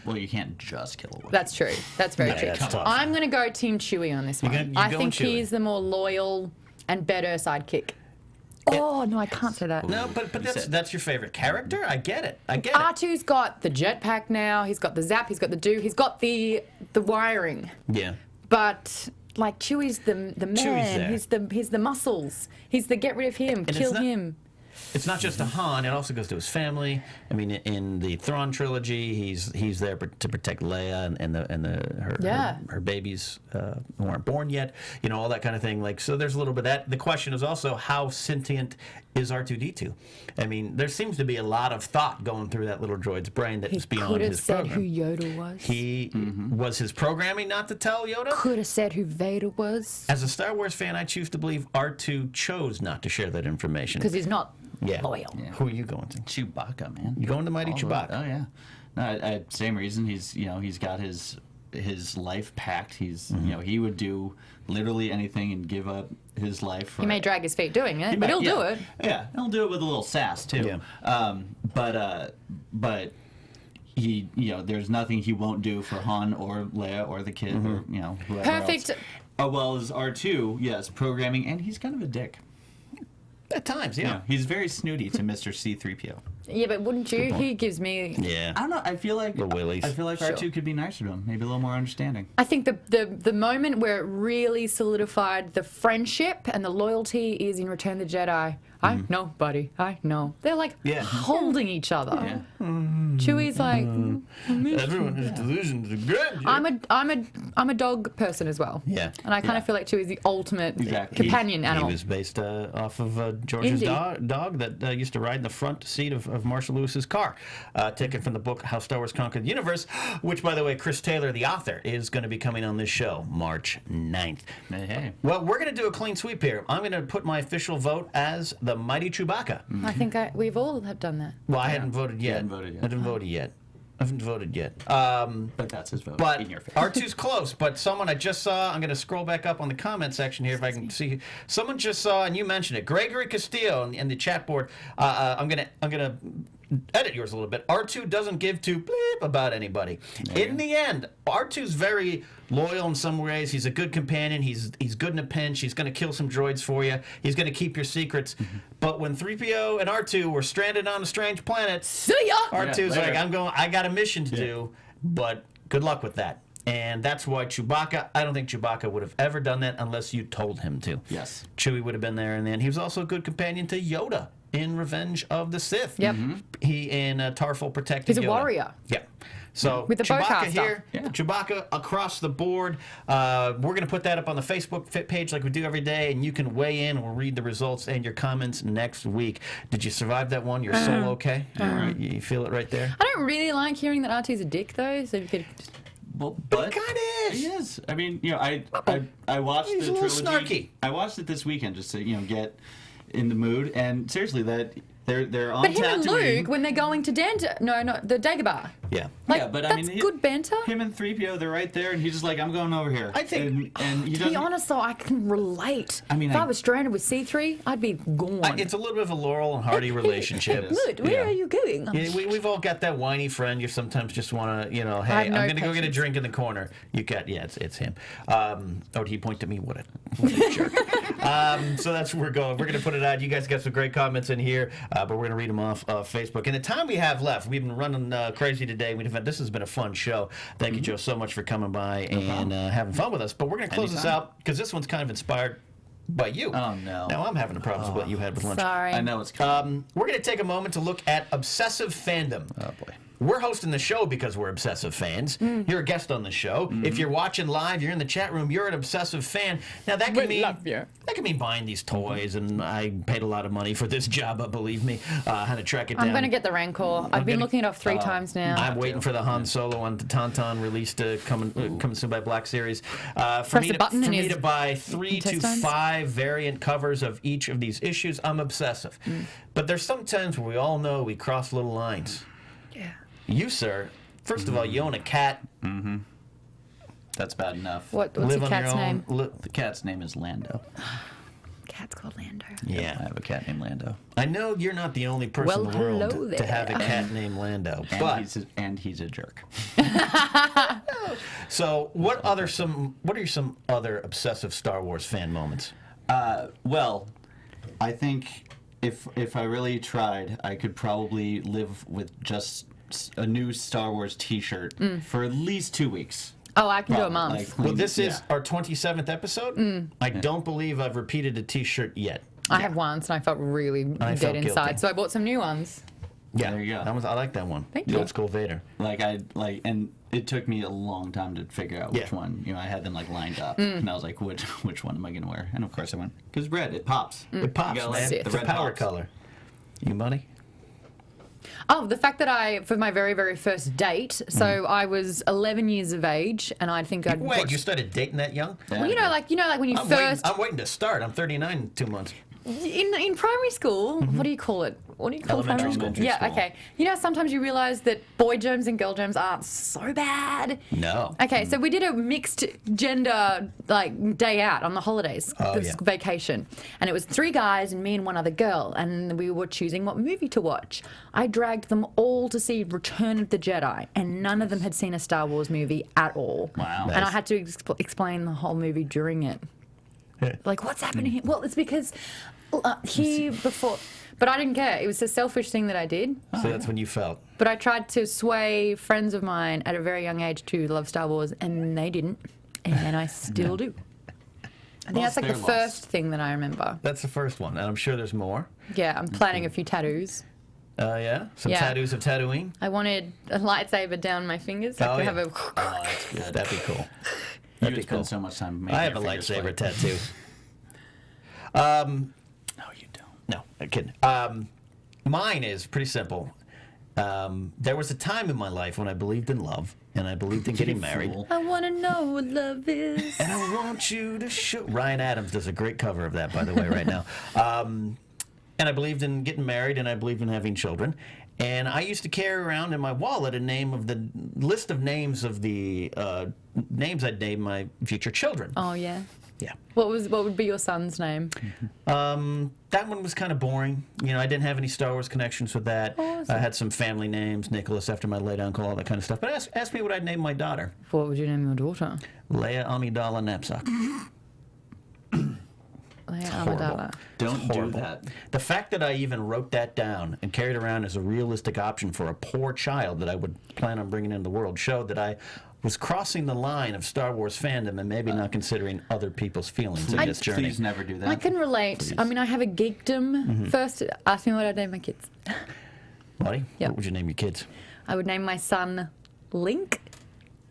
Well, you can't just kill a Wookiee. That's true. That's very Yeah, true. that's tough. I'm going to go Team Chewie on this one. you're I going think Chewie. he's the more loyal and better sidekick. Oh, no, I can't say that. No, but said- that's your favorite character? I get it. I get it. R2's got the jetpack now. He's got the zap. He's got the do. He's got the wiring. Yeah. But like Chewie's the man. there. He's the muscles. He's the get rid of him, it's kill not- him. It's not just to Han; it also goes to his family. I mean, in the Thrawn trilogy, he's there to protect Leia and her babies who aren't born yet. You know, all that kind of thing. Like, so there's a little bit of that. The question is also how sentient is R2-D2? I mean, there seems to be a lot of thought going through that little droid's brain that He is beyond could have his said program. who Yoda was. He was his programming not to tell Yoda. Could have said who Vader was. As a Star Wars fan, I choose to believe R2 chose not to share that information. Because he's not Yeah. loyal. Yeah. Who are you going to? Chewbacca, man. You going to Mighty All the- Chewbacca? Oh yeah. No, same reason. He's got his life pact. He's he would do literally anything and give up his life. For, He may drag his feet doing it, but he'll do it. Yeah, he'll do it with a little sass too. Yeah. But he there's nothing he won't do for Han or Leia or the kid or whoever Perfect. else. Oh, well as R2, yes, programming, and he's kind of a dick. At times, Yeah, yeah. he's very snooty to Mr. C-3PO. Yeah, but wouldn't you? He gives me. Yeah. I don't know. I feel like The willies. I feel like Sure. R2 could be nicer to him. Maybe a little more understanding. I think the moment where it really solidified the friendship and the loyalty is in Return of the Jedi. I know, buddy. I know. They're like Yeah. holding each other. Yeah. Chewie's like, Everyone has delusions of grandeur. I'm a dog person as well. Yeah. And I kind Yeah. of feel like Chewie's the ultimate Exactly. companion animal. He was based off of George's Indy. dog that used to ride in the front seat of Marshall Lewis's car, taken from the book How Star Wars Conquered the Universe, which, by the way, Chris Taylor, the author, is going to be coming on this show March 9th. Hey. Well, we're going to do a clean sweep here. I'm going to put my official vote as the mighty Chewbacca. I think we've all have done that. Well, I hadn't voted yet. haven't voted yet. I haven't voted yet. I haven't voted yet. But that's his vote. But in your face. R2's close. But someone I just saw, I'm going to scroll back up on the comment section here if I can see. Someone just saw, and you mentioned it, Gregory Castillo in the chat board. I'm gonna edit yours a little bit. R2 doesn't give two bleep about anybody. In the end, R2's very loyal in some ways. He's a good companion. He's good in a pinch. He's going to kill some droids for you. He's going to keep your secrets. But when 3PO and R2 were stranded on a strange planet, See ya! R2's Yeah, like, later. I got a mission to do, but good luck with that. And that's why Chewbacca, I don't think Chewbacca would have ever done that unless you told him to. Yes. Chewie would have been there, and then he was also a good companion to Yoda in Revenge of the Sith. Yep. He and Tarful protected He's a Yoda. warrior. Yeah. So With the Chewbacca bowcaster. here, Yeah. Chewbacca across the board. We're going to put that up on the Facebook page like we do every day, and you can weigh in. We'll read the results and your comments next week. Did you survive that one? Your soul okay? You feel it right there? I don't really like hearing that R2's a dick, though, so you could. Well, but kinda is. He is. I mean, I watched He's the a little trilogy. snarky. I watched it this weekend just to get in the mood. And seriously, that they're on But him and Tatooine. Luke, when they're going to the Dagobah. Yeah. Like, Yeah, but I that's mean, good banter. Him and 3PO, they're right there, and he's just like, I'm going over here. I think- and he To be doesn't. honest, though, I can relate. I mean, if I I- was stranded with C3, I'd be gone. It's a little bit of a Laurel and Hardy relationship. Good. Where are you going? Yeah, we've all got that whiny friend. You sometimes just want to, hey, have I'm no going to go get a patience. drink in the corner. You got, it's him. Oh, did he point to me? What a jerk. So that's where we're going. We're going to put it out. You guys got some great comments in here, but we're going to read them off Facebook. In the time we have left, we've been running crazy today. This has been a fun show. Thank you, Joe, so much for coming by and having fun with us. But we're going to close this Anytime. out because this one's kind of inspired by you. Oh, no. Now I'm having a problem with what you had with lunch. Sorry. I know it's coming. We're going to take a moment to look at obsessive fandom. Oh, boy. We're hosting the show because we're obsessive fans. You're a guest on the show. If you're watching live, you're in the chat room, you're an obsessive fan. Now that can mean that can mean buying these toys, and I paid a lot of money for this job, believe me. How to track it down. I'm going to get the Rancor. I've been gonna- looking it up 3 times now. I'm waiting for the Han Solo on the Tauntaun released coming soon by Black Series. For me the button for and me his to buy 3 to intestines? 5 variant covers of each of these issues, I'm obsessive. But there's some times where we all know we cross little lines. Yeah. You, sir, first of all, you own a cat. That's bad enough. What's Live the on cat's your name? own. The cat's name is Lando. Cat's called Lando. I Yeah. have a cat named Lando. I know you're not the only person Well, in the world hello to have a there. cat named Lando. And But he's a jerk. so what are some other obsessive Star Wars fan moments? Well, I think if I really tried, I could probably live with just a new Star Wars T-shirt for at least 2 weeks. Oh, I can do a Probably, month. like, Well, this is yeah. our 27th episode. I don't believe I've repeated a T-shirt yet. I have once, and I felt really I dead felt inside, guilty. so I bought some new ones. Yeah, There you go. I like that one. Thank The you. Old school Vader. And it took me a long time to figure out which Yeah. one. I had them lined up, and I was like, which one am I gonna wear? And of course I went because red, it pops. It pops, You gotta man. let Sith. It's a red power pops. color. You money? Oh, the fact that for my very, very first date, so I was 11 years of age, and I think I'd Wait, watched- you started dating that young? Yeah. Well, like when you I'm first waiting to start. I'm 39 in 2 months. in primary school. What do you call it? What do you call Elementary primary school. Yeah, Elementary okay. Sometimes you realize that boy germs and girl germs aren't so bad. No. Okay, so we did a mixed gender day out on the holidays, this yeah. vacation, and it was 3 guys and me and 1 other girl, and we were choosing what movie to watch. I dragged them all to see Return of the Jedi, and none of them had seen a Star Wars movie at all. Wow. And I Nice. had to explain the whole movie during it. Like, what's happening here? Well, it's because Before, but I didn't care. It was a selfish thing that I did. So that's when you felt. But I tried to sway friends of mine at a very young age to love Star Wars, and they didn't, and I still do. I think that's like the first thing that I remember. That's the first one, and I'm sure there's more. Yeah, I'm planning a few tattoos. Yeah? Some Yeah. tattoos of Tatooine? I wanted a lightsaber down my fingers. So I could have a. Oh, that's good. That'd be cool. You That'd would be cool. spend so much time making I have a your fingers lightsaber sweat. tattoo. No, you don't. No, I'm kidding. Mine is pretty simple. There was a time in my life when I believed in love, and I believed in getting married. Fool. I want to know what love is. And I want you to show. Ryan Adams does a great cover of that, by the way, right now. And I believed in getting married, and I believed in having children. And I used to carry around in my wallet a name of the list of names of the names I'd name my future children. Oh yeah. Yeah. What would be your son's name? That one was kind of boring. You know, I didn't have any Star Wars connections with that. Awesome. I had some family names, Nicholas after my late uncle, all that kind of stuff. But ask me what I'd name my daughter. What would you name your daughter? Leia Amidala Knapsack. Leia Amidala. Don't Horrible. do that. The fact that I even wrote that down and carried it around as a realistic option for a poor child that I would plan on bringing into the world showed that I was crossing the line of Star Wars fandom and maybe not considering other people's feelings in this journey. Please never do that. I can relate. I mean, I have a geekdom. First, ask me what I'd name my kids. Buddy, Yep. what would you name your kids? I would name my son Link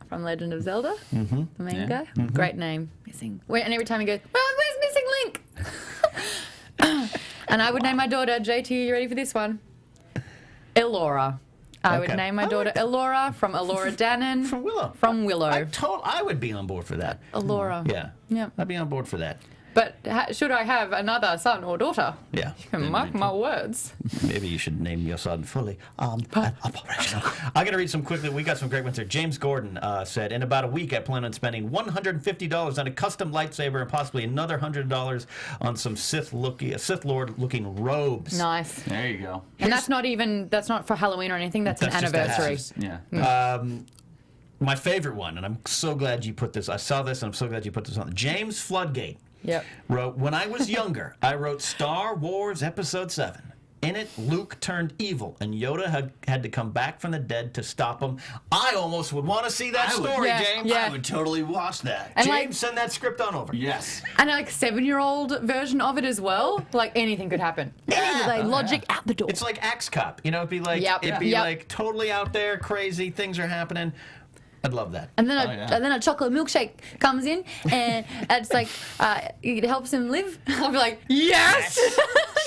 from Legend of Zelda, the main guy. Great name. Missing. And every time he goes, well, where's missing Link? And I would name my daughter, JT, you ready for this one? Elora. I would Okay. name my I daughter like that. Elora from Elora Dannon. From Willow. From Willow. I would be on board for that. Elora. Yeah. Yep. I'd be on board for that. But should I have another son or daughter? Yeah. You can mark my words. Maybe you should name your son fully. I'm going to read some quickly. We got some great ones here. James Gordon said, in about a week, I plan on spending $150 on a custom lightsaber and possibly another $100 on some Sith Lord-looking robes. Nice. There you go. And that's not for Halloween or anything. That's an That's just a anniversary. house. Yeah. My favorite one, and I'm so glad you put this. I saw this, and I'm so glad you put this on. James Floodgate Yep. wrote, when I was younger, I wrote Star Wars Episode 7. In it, Luke turned evil, and Yoda had to come back from the dead to stop him. I almost would want to see that I would. story, Yeah, James. yeah. I would totally watch that. And James, send that script on over. Yes. And like 7-year-old version of it as well. Like anything could happen. Anything, like logic out the door. It's like Axe Cop. You know, it'd be like Yep. it'd be Yep. like totally out there, crazy things are happening. I'd love that. And then, yeah. and then a chocolate milkshake comes in, and it's like it helps him live. I'll be like, yes.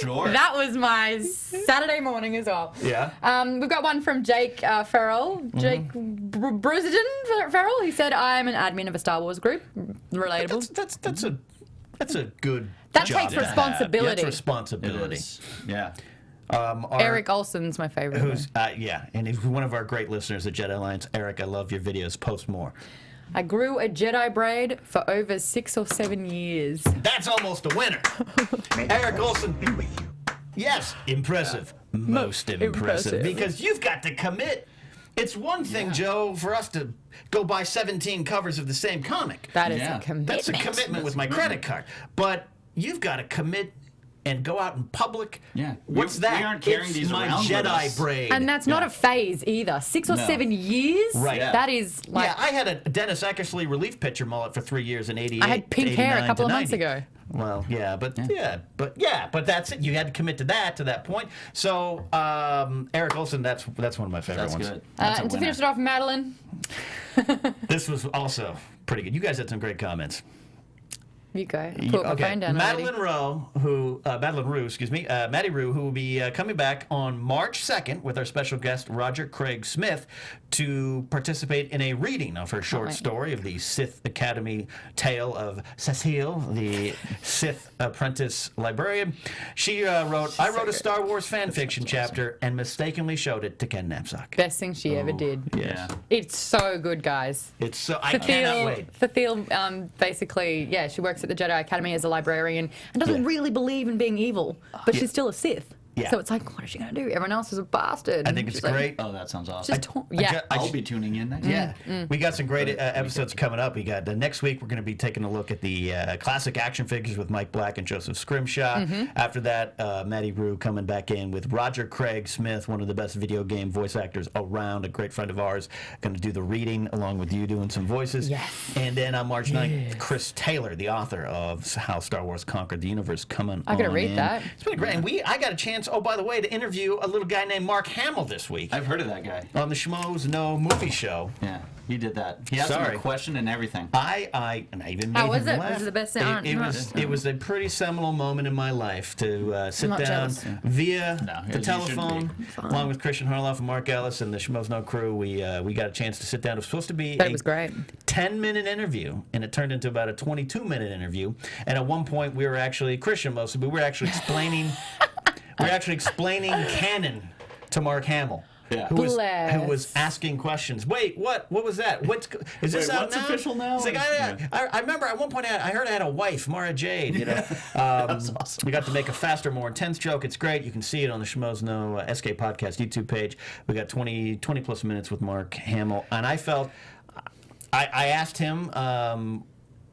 Sure. That was my Saturday morning as well. Yeah. We've got one from Jake Farrell. Jake Brusenden Farrell. He said, "I'm an admin of a Star Wars group." Relatable. That's a good. That job takes to have. responsibility. That's It responsibility. is. Yeah. Eric Olson's my favorite. Who's yeah, and he's one of our great listeners at Jedi Alliance. Eric, I love your videos. Post more. I grew a Jedi braid for over 6 or 7 years. That's almost a winner. Eric Olson. Yes, impressive. Most impressive. Because you've got to commit. It's one thing, Joe, for us to go buy 17 covers of the same comic. That is Yeah. a commitment. That's a commitment with my credit card. But you've got to commit and go out in public. Yeah. What's We that? aren't carrying It's these my around with Jedi us. braid. And that's not a phase either. 6 or No. 7 years? Right. Yeah. That is like. Yeah, I had a Dennis Eckersley relief pitcher mullet for 3 years in 88. I had pink hair a 89 couple to of months 90. ago. Well, but that's it. You had to commit to that point. So, Eric Olson, that's one of my favorite That's ones. good. That's a And to winner. finish it off, Madeline. This was also pretty good. You guys had some great comments. You go. Put my phone down already. Madeline Rue, excuse me, Maddie Rue, who will be coming back on March 2nd with our special guest Roger Craig Smith to participate in a reading of her short right. story of the Sith Academy tale of Cecile, the Sith apprentice librarian. She wrote, I wrote a Star Wars fan fiction chapter and mistakenly showed it to Ken Knapsack. Best thing she ever did. Yeah. It's so good, guys. It's so, I cannot wait. Cecile, basically, she works at the Jedi Academy as a librarian and doesn't really believe in being evil, but she's still a Sith. So it's like, what is she going to do? Everyone else is a bastard. I think it's great. Oh, that sounds awesome. I'll be tuning in next Yeah, Mm. we got some great episodes coming up. We got next week. We're going to be taking a look at the classic action figures with Mike Black and Joseph Scrimshaw. After that, Maddie Rue coming back in with Roger Craig Smith, one of the best video game voice actors around, a great friend of ours. Going to do the reading along with you doing some voices. Yes. And then on March 9th, Chris Taylor, the author of How Star Wars Conquered the Universe, coming I gotta on read in. that. It's been great. And I got a chance, oh, by the way, to interview a little guy named Mark Hamill this week I've heard of that guy. on the Schmoes Know movie show. Yeah, he did that. He asked him Sorry. a question and everything. And I even made How was him it? laugh. Was it the best It, sound? it was a pretty seminal moment in my life to sit not down jealous. via No, the you shouldn't telephone, be. along with Christian Harloff and Mark Ellis and the Schmoes Know crew. We got a chance to sit down. It was supposed to be That was great. 10-minute interview, and it turned into about a 22-minute interview. And at one point, we were actually Christian mostly, but we were actually explaining canon to Mark Hamill. Yeah. Who was Bless. asking questions? Wait, what was that? Is this Wait, out what's now? official now? He's like, I remember at one point I heard I had a wife, Mara Jade. You know, That's awesome. we got to make a faster, more intense joke. It's great. You can see it on the Schmoes Know SK Podcast YouTube page. We got 20 plus minutes with Mark Hamill, and I felt I asked him.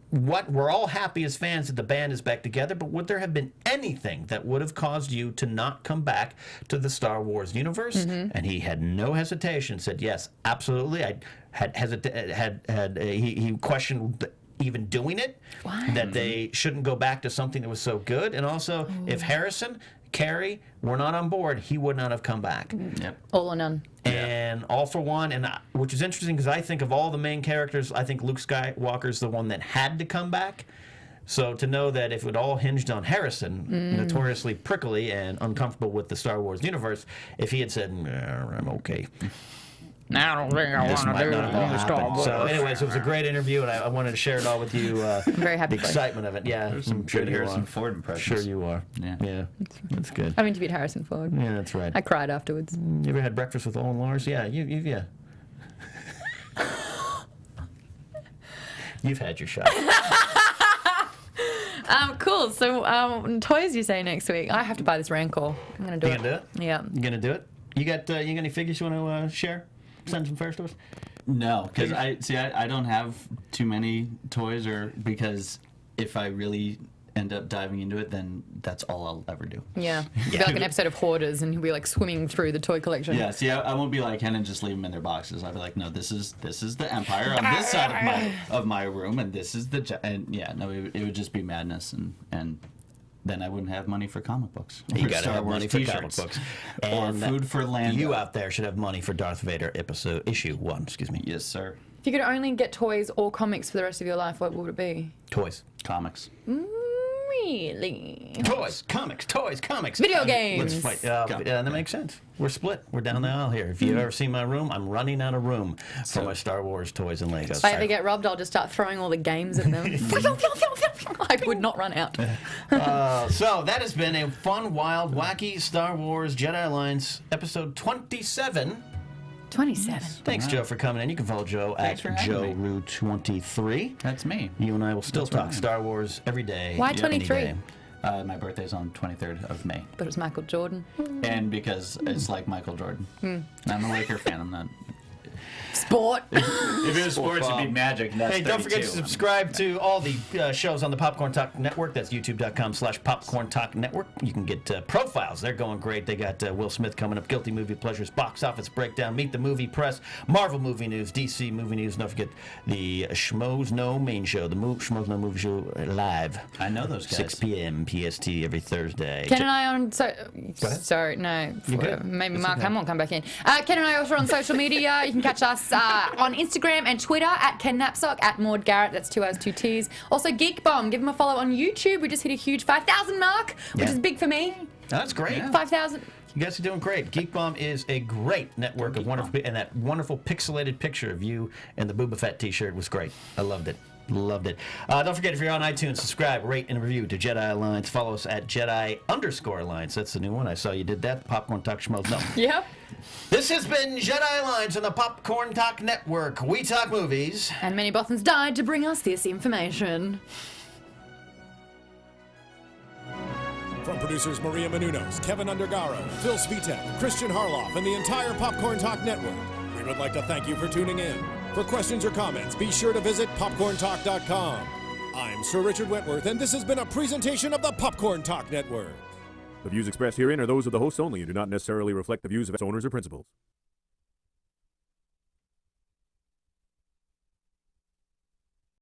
What we're all happy as fans that the band is back together, but would there have been anything that would have caused you to not come back to the Star Wars universe? And he had no hesitation. Said yes, absolutely. I he questioned even doing it. Why? That they shouldn't go back to something that was so good, and also if Harrison, Carrie were not on board, he would not have come back. Yep. All or none. And All for One, which is interesting because I think of all the main characters, I think Luke Skywalker's the one that had to come back. So to know that if it all hinged on Harrison, notoriously prickly and uncomfortable with the Star Wars universe, if he had said, I'm okay. I don't think I This want might to do not have the Star happened. Wars. So, anyways, it was a great interview, and I wanted to share it all with you. very happy The for you. excitement of it. Yeah, There's some sure good you Harrison are. Ford impressions. Sure you are. Yeah. That's good. I've interviewed Harrison Ford. Yeah, that's right. I cried afterwards. You ever had breakfast with Owen Lars? Yeah, yeah. You've had your shot. Cool. So, toys you say next week? I have to buy this Rancor. I'm gonna do You it. gonna do it? Yeah. You gonna do it? You got any figures you want to share? Send some first to us? No, because I don't have too many toys, or because if I really end up diving into it, then that's all I'll ever do. Yeah. It'll be like an episode of Hoarders, and he'll be like swimming through the toy collection. Yeah, see, I won't be like Ken and just leave them in their boxes. I'll be like, no, this is the Empire on this side of my room, and this is it would just be madness, and then I wouldn't have money for comic books. You or gotta Star have Wars money for comic t-shirts, books. or And food for Lando. You out there should have money for Darth Vader issue 1. Excuse me. Yes, sir. If you could only get toys or comics for the rest of your life, what would it be? Toys. Comics. Really? Toys, comics. Video games. Let's fight. That makes sense. We're split. We're down the aisle here. If you've ever seen my room, I'm running out of room for my Star Wars toys and Legos. If I ever get robbed, I'll just start throwing all the games at them. I would not run out. So that has been a fun, wild, wacky Star Wars Jedi Alliance episode 27. 27. Thanks, Joe, for coming in. You can follow Joe Thanks for at having me. JoeRue23. That's me. You and I will still That's talk right. Star Wars every day. Why any 23? day. My birthday's on 23rd of May. But it was Michael Jordan. And because it's like Michael Jordan. I'm a Laker fan. I'm not. Sport. If it was sports, it'd be Magic. And that's Hey, don't forget to 32. subscribe to all the shows on the Popcorn Talk Network. That's youtube.com/Popcorn Talk Network. You can get profiles. They're going great. They got Will Smith coming up, Guilty Movie Pleasures, Box Office Breakdown, Meet the Movie Press, Marvel Movie News, DC Movie News. Don't forget the Schmoes Know main show, the Schmoes Know Movie Show live. I know those guys. 6 p.m. PST every Thursday. Ken and I on sorry, good. maybe Mark Hamill will come back in. Ken and I also on social media. You can catch us on Instagram and Twitter at Ken Knapsack, at Maud Garrett. That's 2 R's 2 T's. Also Geek Bomb. Give him a follow on YouTube. We just hit a huge 5,000 mark, which Yeah. is big for me. That's great. 5,000. You guys are doing great. Geek Bomb is a great network of wonderful, and that wonderful pixelated picture of you and the Boba Fett T-shirt was great. I loved it. Loved it. Don't forget, if you're on iTunes, subscribe, rate, and review to Jedi Alliance. Follow us at Jedi_Alliance. That's the new one. I saw you did that. Popcorn Talk Schmoes. No. Yep. This has been Jedi Alliance on the Popcorn Talk Network. We talk movies. And many Bothans died to bring us this information. From producers Maria Menounos, Kevin Undergaro, Phil Svitek, Christian Harloff, and the entire Popcorn Talk Network, we would like to thank you for tuning in. For questions or comments, be sure to visit popcorntalk.com. I'm Sir Richard Wentworth, and this has been a presentation of the Popcorn Talk Network. The views expressed herein are those of the hosts only and do not necessarily reflect the views of its owners or principals.